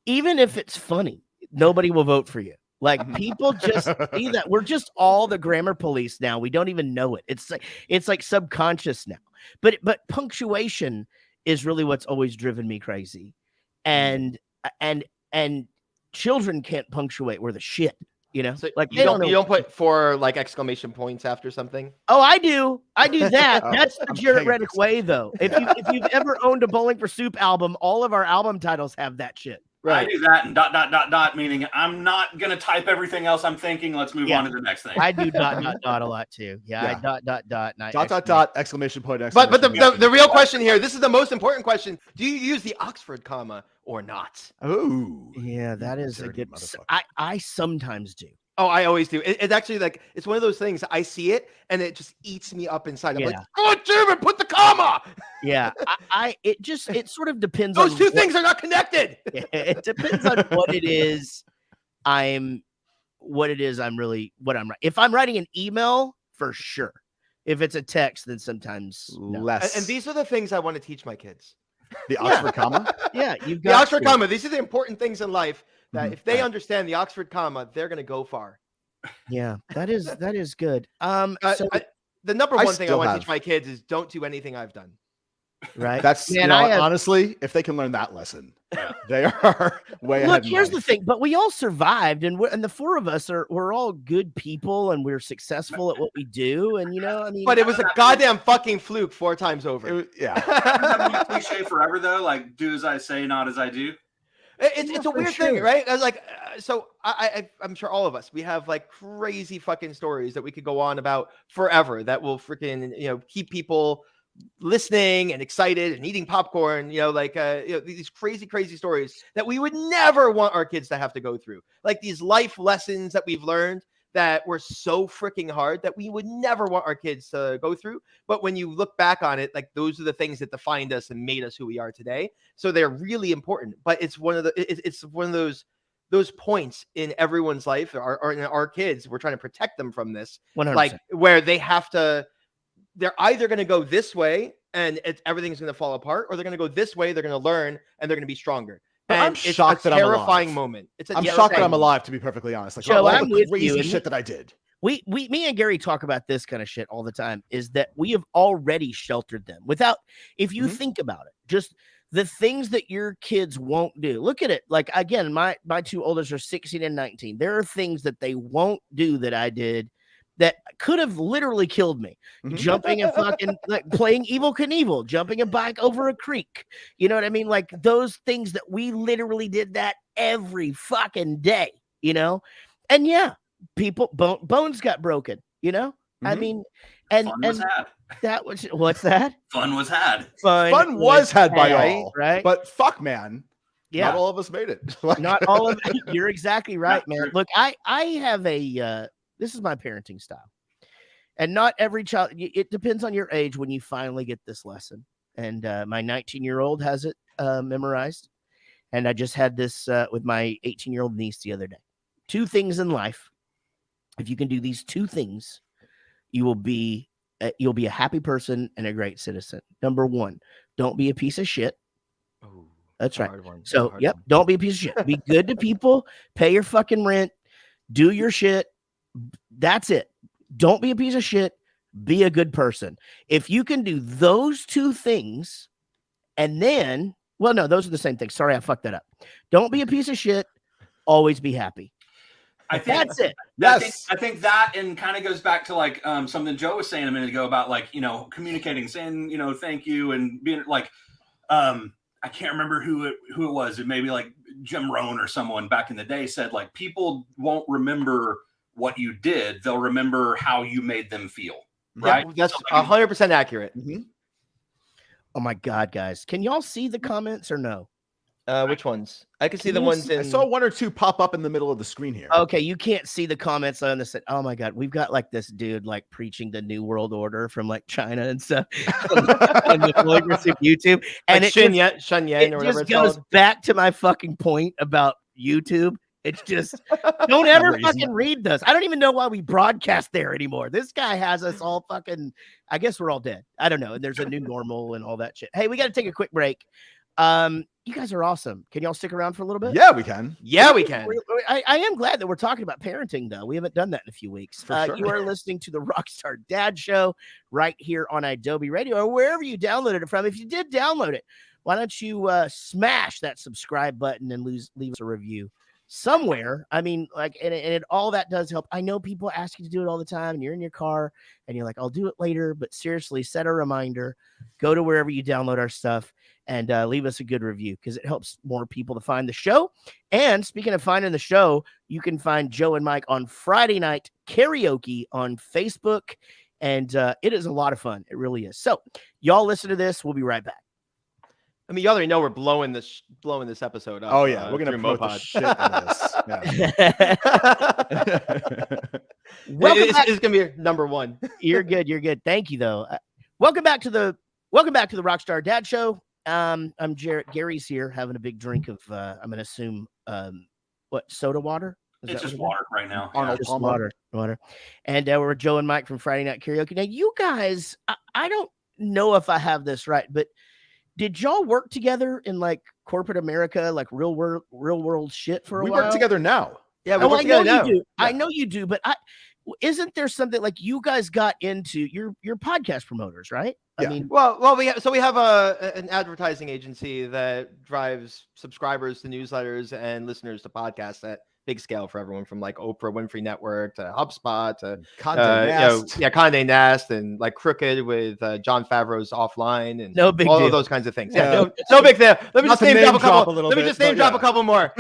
even if it's funny, nobody will vote for you. Like people just see that we're just all the grammar police now. We don't even know it. It's like subconscious now. But punctuation is really what's always driven me crazy. And children can't punctuate. We're the shit, So like you don't put 4 like exclamation points after something. Oh, I do that. That's the Jared Reddick way, though. If you've ever owned a Bowling for Soup album, all of our album titles have that shit. Right. I do that and ... meaning I'm not gonna type everything else I'm thinking. Let's move on to the next thing. I do ... a lot too. Yeah. I ... exclamation point. But the real question here, this is the most important question. Do you use the Oxford comma or not? Oh, yeah, that is a good. I sometimes do. Oh, I always do. It's actually like, it's one of those things. I see it and it just eats me up inside. I'm like, oh, damn it, put the comma. Yeah, it sort of depends. Those two things are not connected. It depends on what it is. If I'm writing an email, for sure, If it's a text, then sometimes no. Less. And these are the things I want to teach my kids. The Oxford comma. Yeah, you've The got Oxford comma. These are the important things in life that Mhm. if they understand the Oxford comma, they're going to go far. Yeah, that is good. So The number I one thing I still want to have- teach my kids is don't do anything I've done. right. That's Man, you know, I have- honestly, if they can learn that lesson, they are way ahead. Look, here's the thing, but we all survived, and the four of us we're all good people, and we're successful at what we do, and I mean, But it was a goddamn fucking fluke 4 times over. Yeah. Doesn't that be a cliche forever though? Like, do as I say, not as I do. It's a for weird thing, sure. right? I was like, so I'm sure all of us, we have like crazy fucking stories that we could go on about forever that will freaking, keep people listening and excited and eating popcorn, these crazy stories that we would never want our kids to have to go through. Like these life lessons that we've learned that were so freaking hard that we would never want our kids to go through. But when you look back on it, like those are the things that defined us and made us who we are today. So they're really important. But it's one of those points in everyone's life or in our kids. We're trying to protect them from this, 100%. like where they have to. They're either going to go this way and everything's going to fall apart, or they're going to go this way. They're going to learn and they're going to be stronger. But and I'm it's shocked a that I'm terrifying alive. moment. I'm shocked that I'm alive, to be perfectly honest. Like, Joe, all I'm the with crazy you, and shit that I did. Me and Gary talk about this kind of shit all the time, is that we have already sheltered them without, if you think about it, just the things that your kids won't do. Look at it. Like, again, my 2 oldest are 16 and 19. There are things that they won't do that I did that could have literally killed me. Jumping and fucking like playing Evel Knievel, jumping a bike over a creek. You know what I mean? Like those things that we literally did that every fucking day, And yeah, people bones got broken, I mean, and Fun was had. that was what's that? Fun was had. Fun was had by all, right? But fuck, man. Yeah, not all of us made it. Not all of it. You're exactly right, man. True. Look, I have a this is my parenting style, and not every child. It depends on your age when you finally get this lesson. And my 19-year-old has it memorized, and I just had this with my 18-year-old niece the other day. 2 things in life. If you can do these 2 things, you'll be a happy person and a great citizen. Number 1, don't be a piece of shit. Oh, that's right. One. So, yep, don't be a piece of shit. Be good to people. Pay your fucking rent. Do your shit. That's it. Don't be a piece of shit. Be a good person. If you can do those 2 things, and then, well, no, those are the same things. Sorry, I fucked that up. Don't be a piece of shit. Always be happy. I think That's it. Yes. I think that and kind of goes back to like something Joe was saying a minute ago about like, communicating, saying, thank you, and being like, I can't remember who it was. It may be like Jim Rohn or someone back in the day said like, people won't remember what you did. They'll remember how you made them feel. Right. Yeah, that's 100% accurate. Oh my God, guys. Can y'all see the comments or no? Which ones? I can see the ones in. I saw 1 or 2 pop up in the middle of the screen here. Okay, you can't see the comments on this. Oh my God, we've got like this dude like preaching the New World Order from like China and stuff on the flagrants of YouTube, and like it Shen Yang or whatever just it's goes called. back to my fucking point about YouTube. It's just don't ever fucking read this. I don't even know why we broadcast there anymore. This guy has us all fucking. I guess we're all dead. I don't know. And there's a new normal and all that shit. Hey, we got to take a quick break. You guys are awesome. Can y'all stick around for a little bit? Yeah, we can. Yeah, we can. I am glad that we're talking about parenting, though. We haven't done that in a few weeks. For sure. You are listening to the Rockstar Dad Show right here on Adobe Radio or wherever you downloaded it from. If you did download it, why don't you smash that subscribe button and leave us a review somewhere? I mean, like, and all that does help. I know people ask you to do it all the time, and you're in your car, and you're like, I'll do it later. But seriously, set a reminder. Go to wherever you download our stuff and leave us a good review because it helps more people to find the show. And speaking of finding the show, you can find Joe and Mike on Friday night karaoke on Facebook. And it is a lot of fun. It really is. So y'all listen to this. We'll be right back. I mean, you already know we're blowing this episode up. Oh yeah, we're gonna promote the shit out of this. Yeah. It's gonna be number 1. You're good. You're good. Thank you, though. Welcome back to the Rockstar Dad Show. I'm Jarrett. Gary's here having a big drink of I'm gonna assume soda water. It's just water right now. Arnold Just Palmer. water. And we're Joe and Mike from Friday Night Karaoke. Now, you guys, I don't know if I have this right, but did y'all work together in like corporate America, like real world shit for a while? We work together now. Yeah, we Oh, work I know together now. you do. Yeah. I know you do, but isn't there something like you guys got into your podcast promoters, right? Yeah. I mean, Well, we have an advertising agency that drives subscribers to newsletters and listeners to podcasts at big scale for everyone from like Oprah Winfrey Network to HubSpot to Condé Nast. Condé Nast and like Crooked with John Favreau's Offline and no big all deal. of those kinds of things. Yeah. No big deal. Let me Not just to name drop a name drop couple. a little Let me bit, just name but drop yeah. a couple more.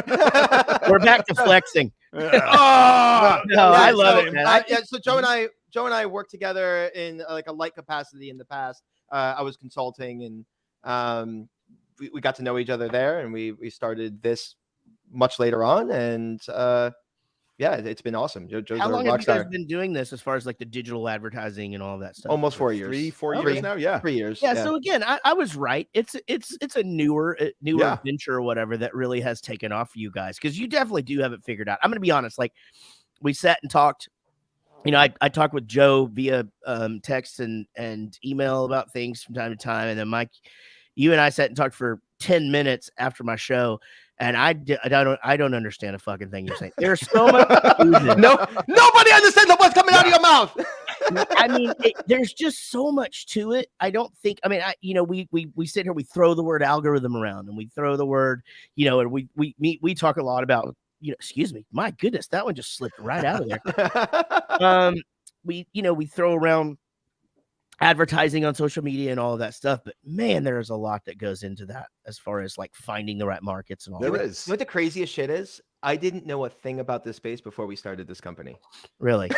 We're back to flexing. Oh, No, I love it, man. So Joe and I worked together in like a light capacity in the past. I was consulting, and we got to know each other there, and we started this much later on, and yeah, it's been awesome. Joe's How a long rock have you guys star. been doing this as far as like the digital advertising and all that stuff? Almost 4 years. 3-4 years now. Yeah. 3 years. Yeah, so again, I was right. It's a newer Yeah. venture or whatever that really has taken off for you guys, because you definitely do have it figured out. I'm gonna be honest, like we sat and talked. I talked with Joe via text and email about things from time to time, and then Mike, you and I sat and talked for 10 minutes after my show, and I don't understand a fucking thing you're saying. There's so much confusion. Nobody understands what's coming out of your mouth. I mean, there's just so much to it. I don't think. I mean, we sit here, we throw the word algorithm around, and we throw the word, and we talk a lot about, excuse me, my goodness, that one just slipped right out of there. We throw around advertising on social media and all of that stuff, but man, there's a lot that goes into that as far as like finding the right markets and all There that. is. You know what the craziest shit is? I didn't know a thing about this space before we started this company. Really.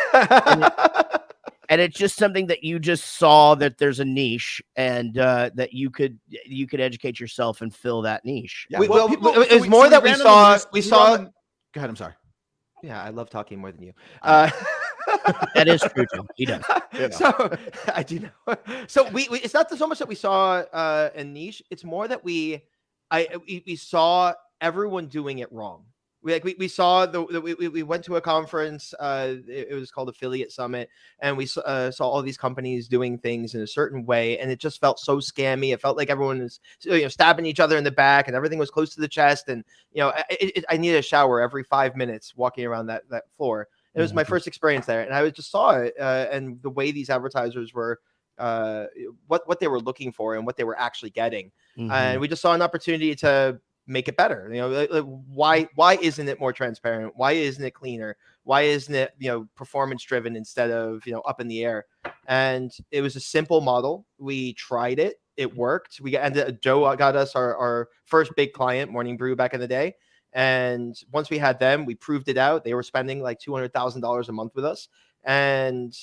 And it's just something that you just saw that there's a niche, and that you could educate yourself and fill that niche. Yeah. It was so more that we ran on the saw. list- We ran saw. on the- Go ahead. I'm sorry. Yeah, I love talking more than you. That is true too. He does. Yeah. So I do know. So we it's not so much that we saw a niche. It's more that we saw everyone doing it wrong. We saw we went to a conference. It was called Affiliate Summit, and we saw all these companies doing things in a certain way, and it just felt so scammy. It felt like everyone was stabbing each other in the back, and everything was close to the chest. And I needed a shower every 5 minutes walking around that floor. It was my first experience there, and I just saw it, and the way these advertisers were, what they were looking for, and what they were actually getting, and we just saw an opportunity to make it better. Why isn't it more transparent? Why isn't it cleaner? Why isn't it performance driven instead of up in the air? And it was a simple model. We tried it. It worked. Joe got us our first big client, Morning Brew, back in the day. And once we had them, we proved it out. They were spending like $200,000 a month with us, and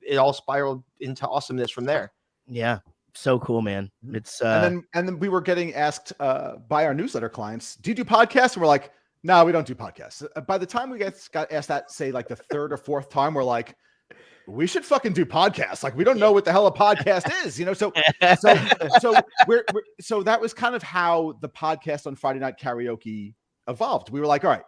it all spiraled into awesomeness from there. Yeah. So cool, man. It's and then we were getting asked by our newsletter clients, do you do podcasts? And we're like, no, we don't do podcasts. By the time we got asked that, say like the third or fourth time, we're like, we should fucking do podcasts. Like, we don't know what the hell a podcast is, so that was kind of how the podcast on Friday Night Karaoke evolved. We were like, all right,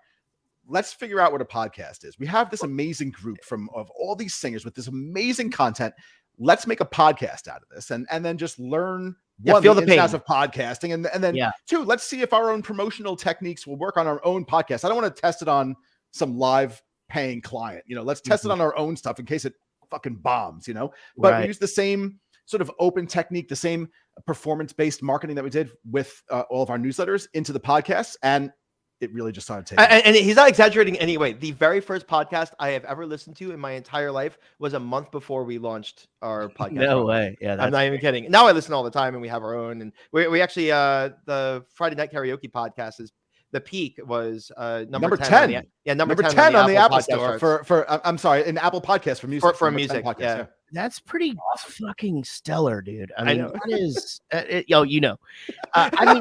let's figure out what a podcast is. We have this amazing group of all these singers with this amazing content. Let's make a podcast out of this, and then just learn feel the ins and outs pain of podcasting, and then two, let's see if our own promotional techniques will work on our own podcast. I don't want to test it on some live paying client. Let's test it on our own stuff in case it fucking bombs. But we use the same sort of open technique, the same performance-based marketing that we did with all of our newsletters into the podcast, and it really just started taking. And he's not exaggerating anyway. The very first podcast I have ever listened to in my entire life was a month before we launched our podcast. No way. Yeah, I'm not even kidding. Now I listen all the time, and we have our own. And we actually the Friday Night Karaoke podcast is the peak was number 10. Number 10 on the Apple Store for I'm sorry, an Apple podcast for music. For music, podcast, yeah. That's pretty fucking stellar, dude. I mean, know. that is, I mean,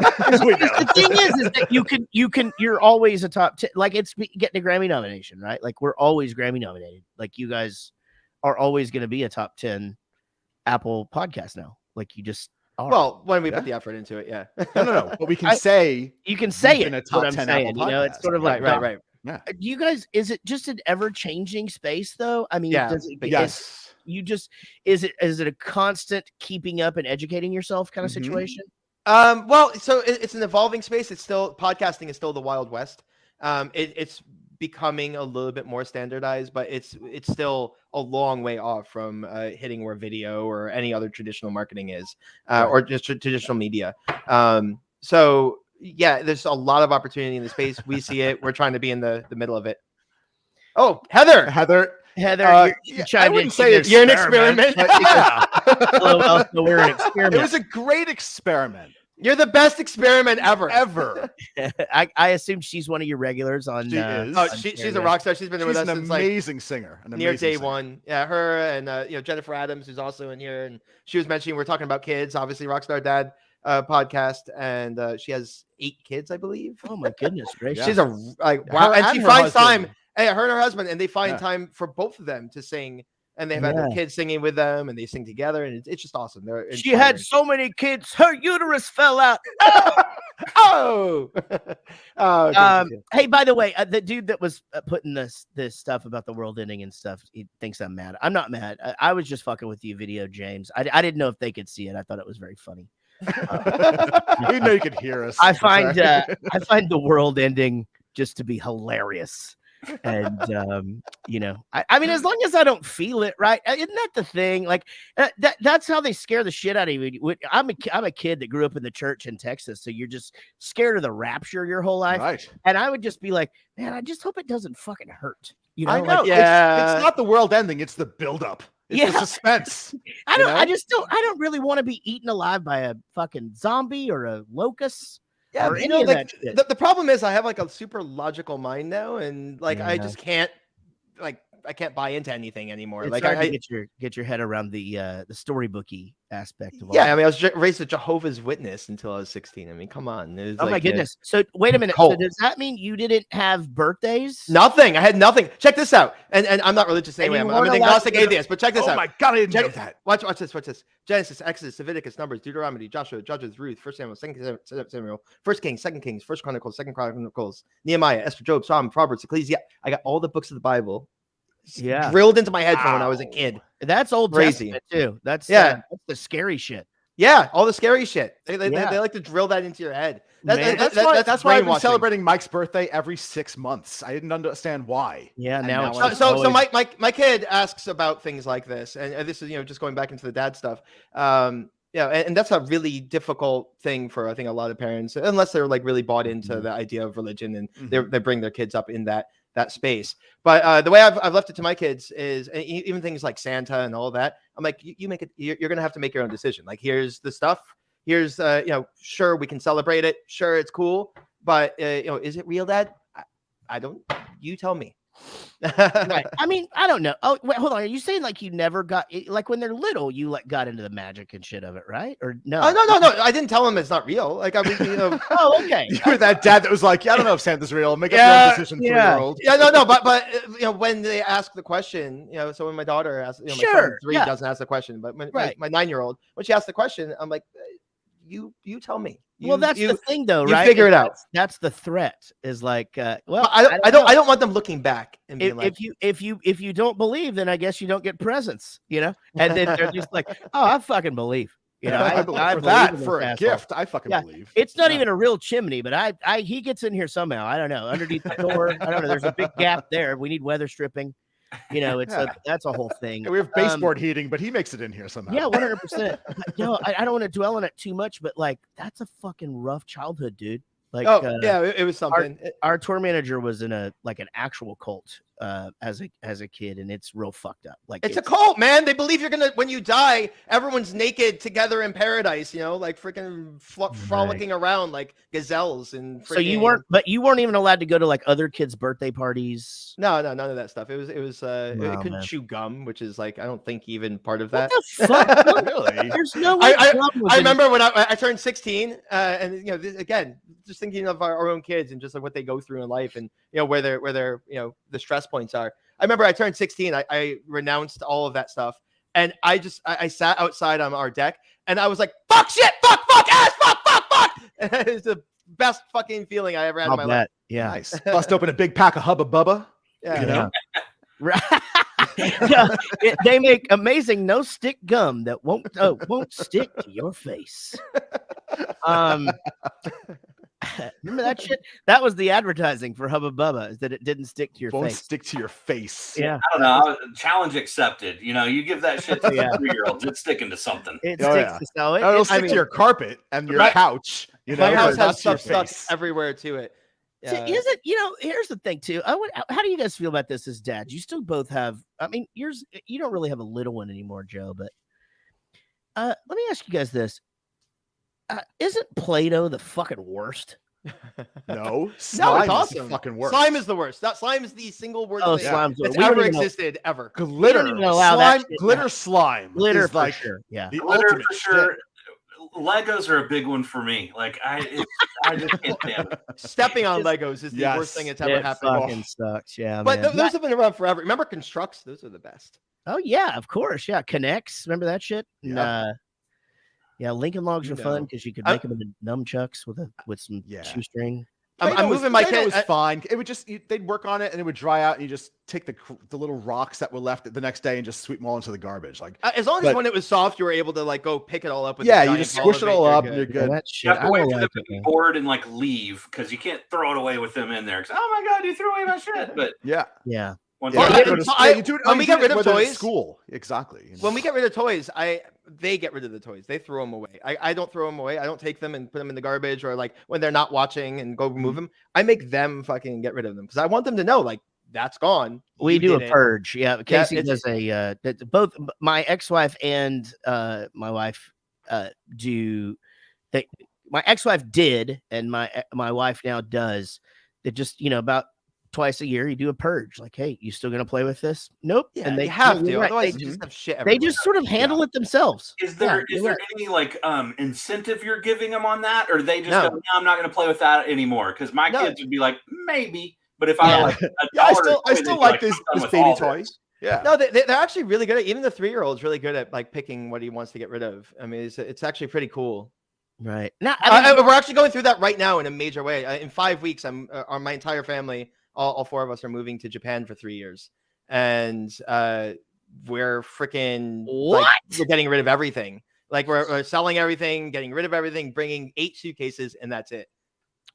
the thing is that you're always a top 10, like it's getting a Grammy nomination, right? Like we're always Grammy nominated. Like you guys are always going to be a top 10 Apple podcast now. Like you just are. Well, when we put the effort into it, yeah. No. But we can say you can say it. in a top what 10 I'm saying. Apple podcast. It's sort of like right. Yeah. Do you guys? Is it just an ever-changing space, though? I mean, Yeah, does it? Yes. Is it a constant keeping up and educating yourself kind of situation? Well, so it's an evolving space. It's still podcasting is still the Wild West. It's becoming a little bit more standardized, but it's still a long way off from hitting where video or any other traditional marketing is, or just traditional media. So yeah, there's a lot of opportunity in the space. We see it. We're trying to be in the middle of it. Oh, Heather, Heather, you I chimed wouldn't in. say you're an experiment. Yeah. LOL, so we're an experiment. It was a great experiment. You're the best experiment ever. I assume she's one of your regulars on. She is. Oh, she's a rock star. She's been with us an since amazing singer. near day one. Yeah, her and Jennifer Adams, who's also in here, and she was mentioning we're talking about kids, obviously Rockstar Dad podcast, and she has 8 kids, I believe. Oh my goodness gracious! She's a wow, and she finds time. Hey, her and her husband, and they find time for both of them to sing. And they've had their kids singing with them, and they sing together, and it's just awesome. She had so many kids, her uterus fell out. Oh, hey, by the way, the dude that was putting this stuff about the world ending and stuff, he thinks I'm mad. I'm not mad. I was just fucking with you, video James. I didn't know if they could see it. I thought it was very funny. You know, you could hear us. I find the world ending just to be hilarious. And I mean, as long as I don't feel it, right? Isn't that the thing? Like that's how they scare the shit out of you. I'm a kid that grew up in the church in Texas, so you're just scared of the rapture your whole life. Right. And I would just be like, man, I just hope it doesn't fucking hurt. You know, I know. like, It's not the world ending, it's the buildup. It's the suspense. I don't really want to be eaten alive by a fucking zombie or a locust. Yeah, or any of that shit. The problem is I have like a super logical mind now, and like I just can't I can't buy into anything anymore. It's like hard I to get your head around the storybooky aspect of all I mean, I was raised a Jehovah's Witness until I was 16. I mean, come on. Oh my goodness. So wait a minute. So does that mean you didn't have birthdays? Nothing. I had nothing. Check this out. And I'm not religious anyway. I'm an agnostic atheist, but check this out. Oh my God, I didn't know that. Watch this. Genesis, Exodus, Leviticus, Numbers, Deuteronomy, Joshua, Judges, Ruth, 1 Samuel, 2 Samuel, 1 Kings, 2 Kings, 1 Chronicles, 2 Chronicles, Nehemiah, Esther, Job, Psalm, Proverbs, Ecclesiastes. I got all the books of the Bible drilled into my head from when I was a kid. That's Old Testament too. That's that's the scary shit. Yeah, all the scary shit. They like to drill that into your head. That's why I've been celebrating Mike's birthday every 6 months. I didn't understand why. Yeah, now so my kid asks about things like this, and this is just going back into the dad stuff. And that's a really difficult thing for I think a lot of parents, unless they're like really bought into the idea of religion and they bring their kids up in that space. But the way I've left it to my kids is, and even things like Santa and all that, I'm like, you make it. You're gonna have to make your own decision. Like, here's the stuff. Here's sure, we can celebrate it. Sure, it's cool, but is it real, Dad? I don't. You tell me. Right. I mean, I don't know. Oh, wait, hold on. Are you saying like you never got like when they're little, you got into the magic and shit of it, right? Or no? Oh, no. I didn't tell them it's not real. Like I mean, oh, okay. You were that dad that was like, I don't know if Santa's real. Make up your own decision, 3-year-old. Yeah, no. But when they ask the question, so when my daughter asks, my son 3 doesn't ask the question, but when my 9-year-old, when she asks the question, I'm like, you tell me. That's the thing, though, right? You figure it out. That's the threat. Is like, I don't want them looking back and being like, if you don't believe, then I guess you don't get presents, and then they're just like, oh, I fucking believe, I believe for a gift. I fucking believe. It's not even a real chimney, but he gets in here somehow. I don't know, underneath the door. I don't know. There's a big gap there. We need weather stripping. That's a whole thing. We have baseboard heating, but he makes it in here somehow. Yeah, 100%. I don't want to dwell on it too much, but like that's a fucking rough childhood, dude. Like, it was something. Our tour manager was in an actual cult as a kid, and it's real fucked up. Like it's a cult, man. They believe you're gonna, when you die, everyone's naked together in paradise. Like freaking frolicking around like gazelles and. So you weren't even allowed to go to like other kids' birthday parties. No, none of that stuff. It it couldn't chew gum, which is like I don't think even part of that. What the fuck? Really? There's no way. I remember when I turned 16, and again, just thinking of our own kids and just like what they go through in life, and where they're the stress points are. I remember I turned 16. I renounced all of that stuff, and I sat outside on our deck, and I was like, "Fuck shit, fuck ass, fuck." And it's a best fucking feeling I ever had in my life. Yeah. Nice. Bust open a big pack of Hubba Bubba. Yeah. You know? Right. Yeah, they make amazing no stick gum that won't stick to your face. Remember that shit? That was the advertising for Hubba Bubba, is that it didn't stick to your Won't face. stick to your face. Yeah. I don't know. Challenge accepted. You know, you give that shit to 3-year-olds, it's sticking to something. It Oh, sticks yeah. to so it, It'll it- I stick mean, to your carpet and your Right. couch. You know, My house not has to your stuff stuck face. everywhere to it. so is it, here's the thing too. How do you guys feel about this as dads? You still both have, I mean, you don't really have a little one anymore, Joe, but let me ask you guys this. Isn't Play-Doh the fucking worst? No, No, slime it's is awesome. the fucking worst. Slime is the worst. That slime is the single worst Oh, thing slime's that's we don't ever even know- existed ever. glitter. even allow that Slime, shit glitter now. slime. Glitter is for like sure. Yeah. the Glitter ultimate for sure. shit. Legos are a big one for me. Like I just can't stand it. Stepping on Legos is the worst thing that's ever It happened. fucking sucks. Yeah, But man. those have been around forever. Remember Constructs? Those are the best. Oh yeah, of course. Yeah, Connects. Remember that shit? Yep. And, yeah, Lincoln Logs You were fun know. because you could I- make them into nunchucks with some Yeah. shoestring. I'm Play-Doh moving my Play-Doh kid. was fine. It would just they'd work on it and it would dry out and you just take the little rocks that were left the next day and just sweep them all into the garbage. Like As long as But- when it was soft, you were able to like go pick it all up with yeah, a you giant just ball squish of it all you're up and you're good. Yeah, good. that You shit. have I to wait don't for them like to it, be man. bored and like leave because you can't throw it away with them in there. 'Cause, oh my god, you threw away my shit. But Yeah. Yeah. once Yeah, Well, you I- get didn't- I- you do it when you we do get it rid of whether it's toys- school. Exactly. you know. When we get rid of toys, they get rid of the toys. They throw them away. I don't throw them away. I don't take them and put them in the garbage or like when they're not watching and go remove them. I make them fucking get rid of them because I want them to know like that's gone. We You do a did it. purge. Yeah, Casey it's- does both my ex-wife and my wife do. My ex-wife did, and my wife now does. That just about twice a year you do a purge. Like, hey, you still gonna play with this? Nope. Yeah, and they you have you're to. right, Otherwise, they you just have shit they everywhere. just sort of handle it themselves. Is there Yeah, you're right. any like incentive you're giving them on that, or they just No. go, no, I'm not going to play with that anymore? Because my No. kids would be like, maybe, but if I Yeah. had like a Yeah, I dollar still toy, they'd be like I'm this done with baby all toy. this. Yeah. No, they're actually really good at. Even the 3-year-old's really good at like picking what he wants to get rid of. I mean, it's actually pretty cool. Right now, I mean, We're actually going through that right now in a major way. In 5 weeks, my entire family, all 4 of us, are moving to Japan for 3 years, and we're freaking What? we're getting rid of everything. Like we're selling everything, getting rid of everything, bringing 8 suitcases, and that's it.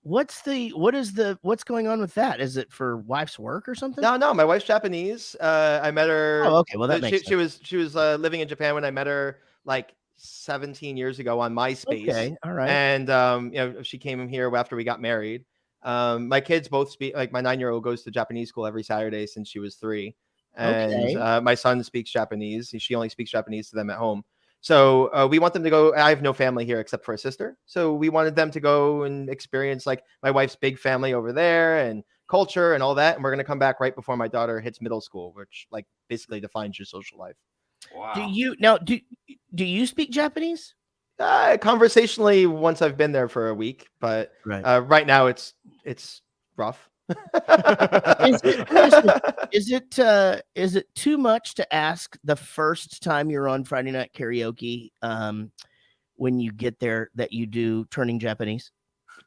what's going on with that? Is it for wife's work or something? No, my wife's Japanese. I met her. Oh, okay. Well, that makes sense. She was living in Japan when I met her like 17 years ago on MySpace. Okay, all right. And she came here after we got married. My kids both speak, like my 9-year-old goes to Japanese school every Saturday since she was 3. And Okay. my son speaks Japanese. She only speaks Japanese to them at home. So we want them to go. I have no family here except for a sister. So we wanted them to go and experience like my wife's big family over there and culture and all that. And we're going to come back right before my daughter hits middle school, which like basically defines your social life. Wow. Do you speak Japanese? Conversationally, once I've been there for a week, but Right. right now it's rough. Is it too much to ask the first time you're on Friday Night Karaoke when you get there that you do turning Japanese?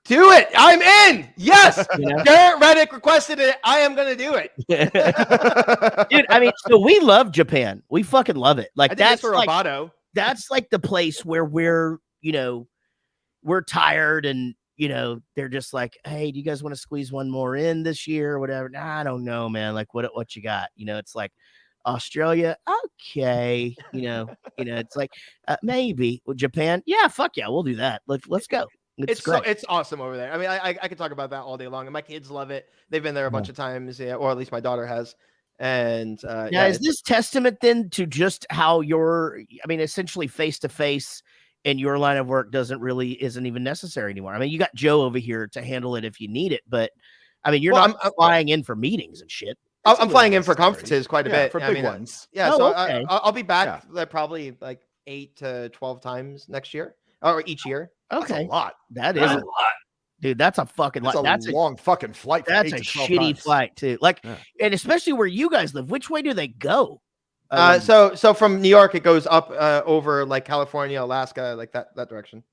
Do it. I'm in. Yes. You know? Garrett Reddick requested it. I am going to do it. Dude, I mean, so we love Japan. We fucking love it. Like I did this that's for like Roboto. that's like the place where we're tired and they're just like, hey, do you guys want to squeeze one more in this year or whatever? Nah, I don't know, man. Like what you got? It's like Australia. Okay. It's like maybe. Well, Japan. Yeah, fuck yeah. We'll do that. Let's go. It's awesome over there. I mean, I could talk about that all day long, and my kids love it. They've been there a bunch of times, or at least my daughter has. And now, is this testament then to just how essentially face to face in your line of work isn't even necessary anymore? I mean, you got Joe over here to handle it if you need it, but I mean, you're not flying in for meetings and shit. I'm flying in for conferences quite a bit for big ones. Yeah, Oh, so okay. I'll be back probably like 8 to 12 times next year or each year. Okay, That's a lot. that is That's a it, lot. dude. That's a fucking That's lot. a long fucking flight. For That's 8 a to 12 shitty times. flight too. Like, Yeah. and especially where you guys live. Which way do they go? So from New York, it goes up over like California, Alaska, like that direction.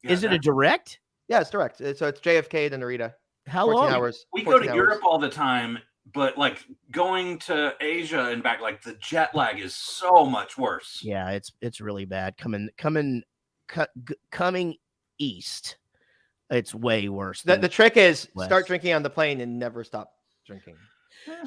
Is it a direct? Yeah, it's direct. So it's JFK to Narita. How 14 long? hours. We 14 go to hours. Europe all the time, but like going to Asia and back, like the jet lag is so much worse. Yeah, it's really bad. Coming east, it's way worse. The trick is West. start drinking on the plane and never stop drinking.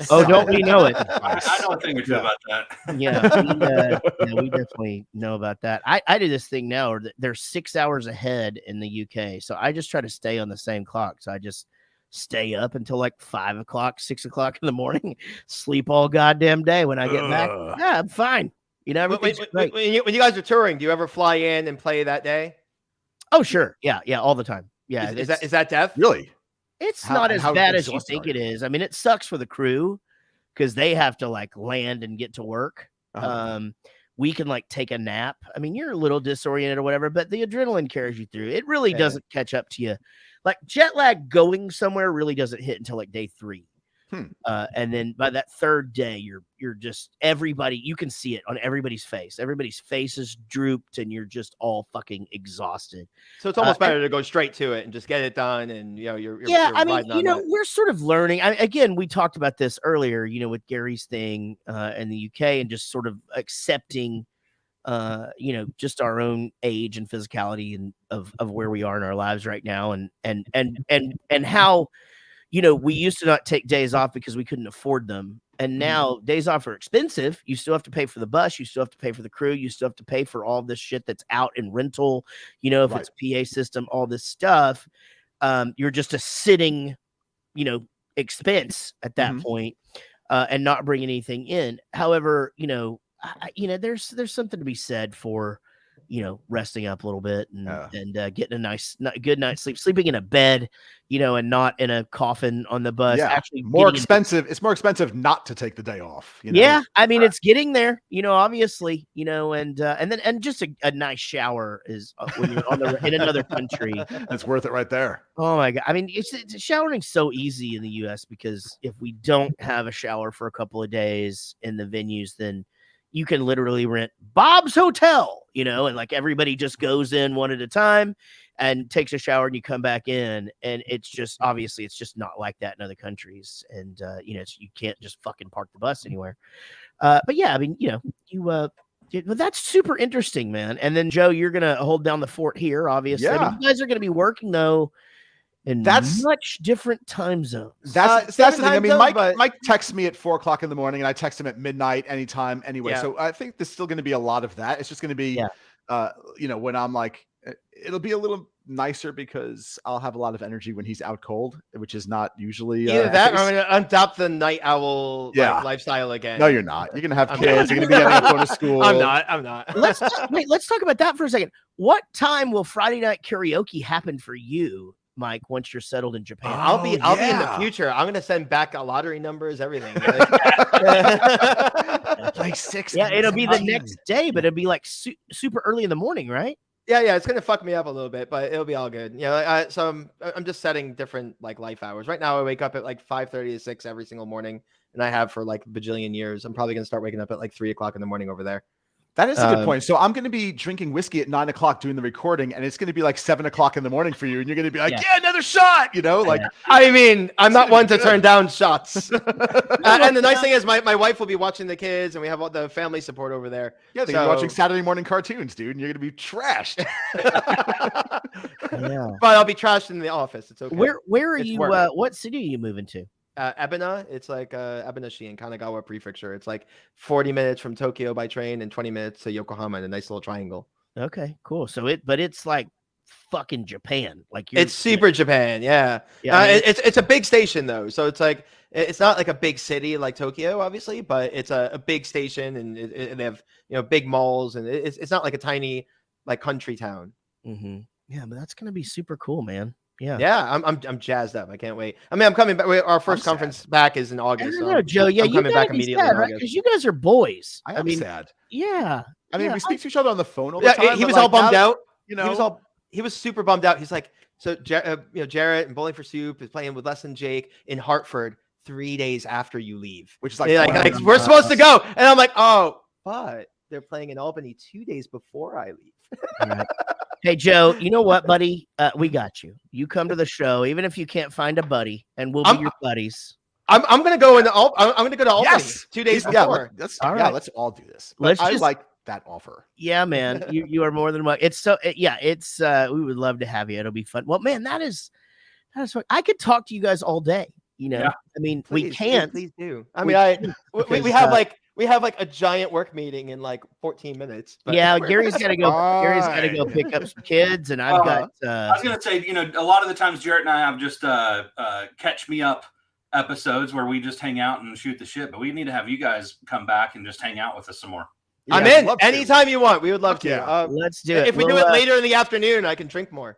Oh, don't we know it? I know a thing or two about that. Yeah, we definitely know about that. I do this thing now. They're 6 hours ahead in the UK, so I just try to stay on the same clock. So I just stay up until like 5 o'clock, 6 o'clock in the morning, sleep all goddamn day. When I get back, yeah, I'm fine. You know, everything's great. When you guys are touring, do you ever fly in and play that day? Oh, sure. Yeah, all the time. Yeah. Is that death? Really? It's not as bad as you exhausted think it is. I mean, it sucks for the crew because they have to like land and get to work. We can like take a nap. I mean, you're a little disoriented or whatever, but the adrenaline carries you through. It really doesn't catch up to you. Like jet lag going somewhere really doesn't hit until like day 3. And then by that third day, you're just everybody, you can see it on everybody's face. Everybody's face is drooped and you're just all fucking exhausted. So it's almost better to go straight to it and just get it done. And you're I mean, we're sort of learning. Again, we talked about this earlier, with Gary's thing in the UK and just sort of accepting just our own age and physicality and of where we are in our lives right now and how we used to not take days off because we couldn't afford them. And now days off are expensive. You still have to pay for the bus. You still have to pay for the crew. You still have to pay for all this shit that's out in rental, if it's PA system, all this stuff. You're just a sitting, expense at that point, and not bring anything in. However, there's something to be said for, resting up a little bit and getting a good night's sleep, sleeping in a bed, and not in a coffin on the bus. Yeah, actually more expensive. It's more expensive not to take the day off. Yeah, I mean, it's getting there, obviously, and just a nice shower is when you're in another country. That's worth it right there. Oh my God. I mean, it's showering so easy in the US because if we don't have a shower for a couple of days in the venues, then you can literally rent Bob's Hotel, and like everybody just goes in one at a time and takes a shower and you come back in. And it's just, obviously it's just not like that in other countries. And, you can't just fucking park the bus anywhere. But yeah, I mean, well, that's super interesting, man. And then Joe, you're going to hold down the fort here, obviously. Yeah. I mean, you guys are going to be working though in much different time zones. That's the thing. I mean, zones, Mike texts me at 4 o'clock in the morning, and I text him at midnight, anytime, anyway. Yeah. So I think there's still going to be a lot of that. It's just going to be, when I'm like, it'll be a little nicer because I'll have a lot of energy when he's out cold, which is not usually either that or I'm going to adopt the night owl lifestyle again. No, you're not. You're going to have kids. You're going to be getting up going to school. I'm not. Let's talk about that for a second. What time will Friday night karaoke happen for you, Mike, once you're settled in Japan? I'll be in the future. I'm gonna send back lottery numbers, everything. Like 6. Yeah, it'll be the next day, but it'll be like super early in the morning, right? Yeah, it's gonna fuck me up a little bit, but it'll be all good. So I'm just setting different like life hours. Right now, I wake up at like 5:30 to 6 every single morning, and I have for like a bajillion years. I'm probably gonna start waking up at like 3 o'clock in the morning over there. That is a good point. So I'm going to be drinking whiskey at 9 o'clock doing the recording, and it's going to be like 7 o'clock in the morning for you. And you're going to be like, yeah another shot, like, I mean, I'm not one to turn down shots. And the nice thing is my wife will be watching the kids and we have all the family support over there. Yeah. They're watching Saturday morning cartoons, dude. And you're going to be trashed. But I'll be trashed in the office. It's okay. Where are you? What city are you moving to? Ebina. It's like Ebinashi in Kanagawa Prefecture. It's like 40 minutes from Tokyo by train and 20 minutes to Yokohama in a nice little triangle. Okay, cool. So it's like fucking Japan. Like it's super Japan. Yeah. It's a big station though. So it's like, it's not like a big city like Tokyo, obviously, but it's a big station and they have, big malls and it's not like a tiny like country town. Mm-hmm. Yeah, but that's going to be super cool, man. Yeah, I'm jazzed up. I can't wait. I mean, I'm coming back. Our first conference back is in August. I know, Joe. Yeah, I'm coming back immediately, right? Because you guys are boys. I mean, sad. Yeah. I mean, we speak to each other on the phone all the time. He was all bummed out. He was super bummed out. He's like, so Jarrett and Bowling for Soup is playing with Les and Jake in Hartford 3 days after you leave, which is like we're supposed to go, and I'm like, oh, but they're playing in Albany 2 days before I leave. Right. Hey, Joe, you know what, buddy? We got you. You come to the show, even if you can't find a buddy, and we'll be your buddies. I'm gonna go in. I'm gonna go to Albany 2 days before. Let's all do this. But I like that offer. Yeah, man, you are more than welcome. It's so it's we would love to have you. It'll be fun. Well, man, that is what I could talk to you guys all day. You know, I mean, we can. Please do. I mean, we have like a giant work meeting in like 14 minutes. But yeah, Gary's got to go. Gary's got to go pick up some kids, and I've got. I was gonna say, a lot of the times Jarrett and I have just catch me up episodes where we just hang out and shoot the shit. But we need to have you guys come back and just hang out with us some more. Yeah, I'm in anytime you want. We would love to. Yeah. Let's do it. If we do it later in the afternoon, I can drink more.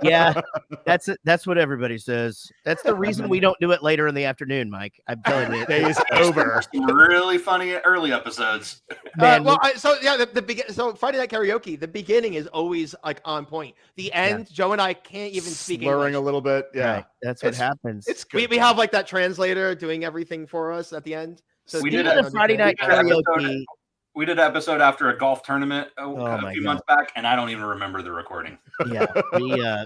Yeah, that's what everybody says. That's the reason we don't do it later in the afternoon, Mike. I'm telling you, day is over. Some really funny early episodes. Man, so Friday Night Karaoke, the beginning is always like on point. The end, Joe and I can't even speak slurring English. a little bit. Yeah, right. That's what happens. It's good. We have like that translator doing everything for us at the end. So we did a Friday Night Karaoke. We did an episode after a golf tournament a few months back, and I don't even remember the recording. Yeah.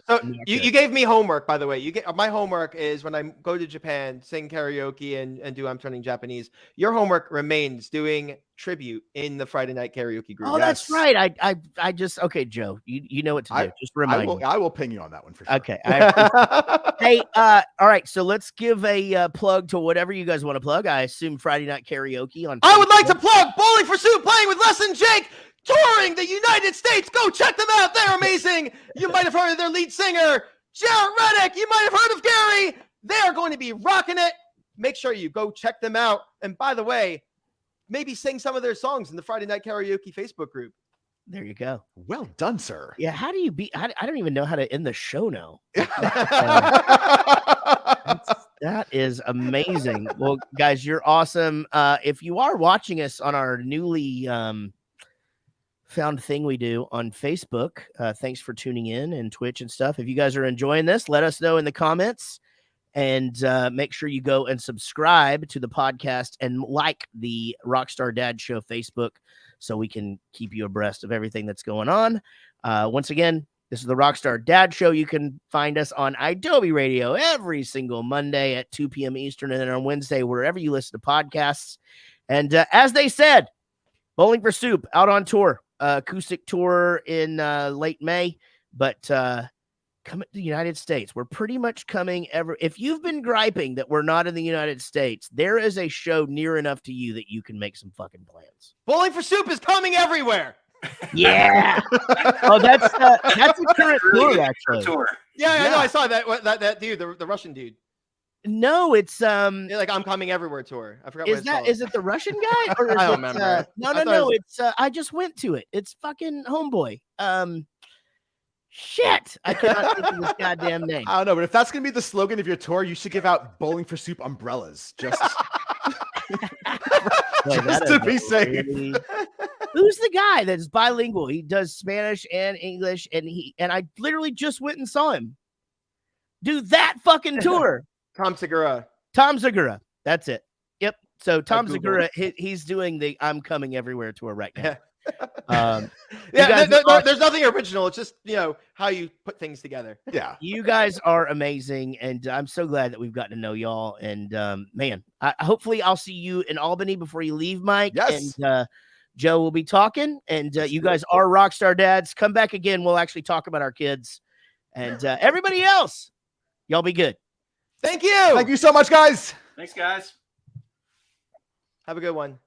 So you gave me homework, by the way. My homework is when I go to Japan, sing karaoke and do I'm Turning Japanese. Your homework remains doing tribute in the Friday Night Karaoke group. Oh, that's right. I just Joe. You know what to do. Just remind me. I will ping you on that one for sure. Okay. Hey, all right. So let's give a plug to whatever you guys want to plug. I assume Friday Night Karaoke on. I would like to plug Bowling for Soup playing with Les and Jake, touring the United States. Go check them out. They're amazing. You might have heard of their lead singer, Jarrett Reddick. You might have heard of Gary. They are going to be rocking it. Make sure you go check them out. And by the way, maybe sing some of their songs in the Friday Night Karaoke Facebook group. There you go. Well done, sir. Yeah. How do you I don't even know how to end the show now. That is amazing. Well, guys, you're awesome. If you are watching us on our newly found thing we do on Facebook, thanks for tuning in, and Twitch and stuff. If you guys are enjoying this, let us know in the comments, and make sure you go and subscribe to the podcast and like the Rockstar Dad Show Facebook so we can keep you abreast of everything that's going on. Once again, this is the Rockstar Dad Show. You can find us on Adobe Radio every single Monday at 2 p.m. Eastern, and then on Wednesday, wherever you listen to podcasts. And as they said, Bowling for Soup out on tour, acoustic tour in late May, but coming to the United States. We're pretty much coming if you've been griping that we're not in the United States, there is a show near enough to you that you can make some fucking plans. Bowling for Soup is coming everywhere. Yeah. Oh, that's a current tour, actually. Yeah, I know. I saw that dude, the Russian dude. No, it's like I'm Coming Everywhere tour. I forgot. Is it the Russian guy? Or I don't remember. No. It's I just went to it. It's fucking Homeboy. Shit, I cannot think of this goddamn name. I don't know, but if that's gonna be the slogan of your tour, you should give out Bowling for Soup umbrellas. Just to be safe. Who's the guy that's bilingual? He does Spanish and English, and I literally just went and saw him do that fucking tour. Tom Segura. That's it. Yep. So Tom Segura, he's doing the I'm Coming Everywhere tour right now. There's nothing original. It's just, how you put things together. Yeah. You guys are amazing, and I'm so glad that we've gotten to know y'all. And man, hopefully I'll see you in Albany before you leave, Mike. Yes. And Joe will be talking, and you guys are Rockstar Dads. Come back again. We'll actually talk about our kids, and everybody else. Y'all be good. Thank you. Thank you so much, guys. Thanks, guys. Have a good one.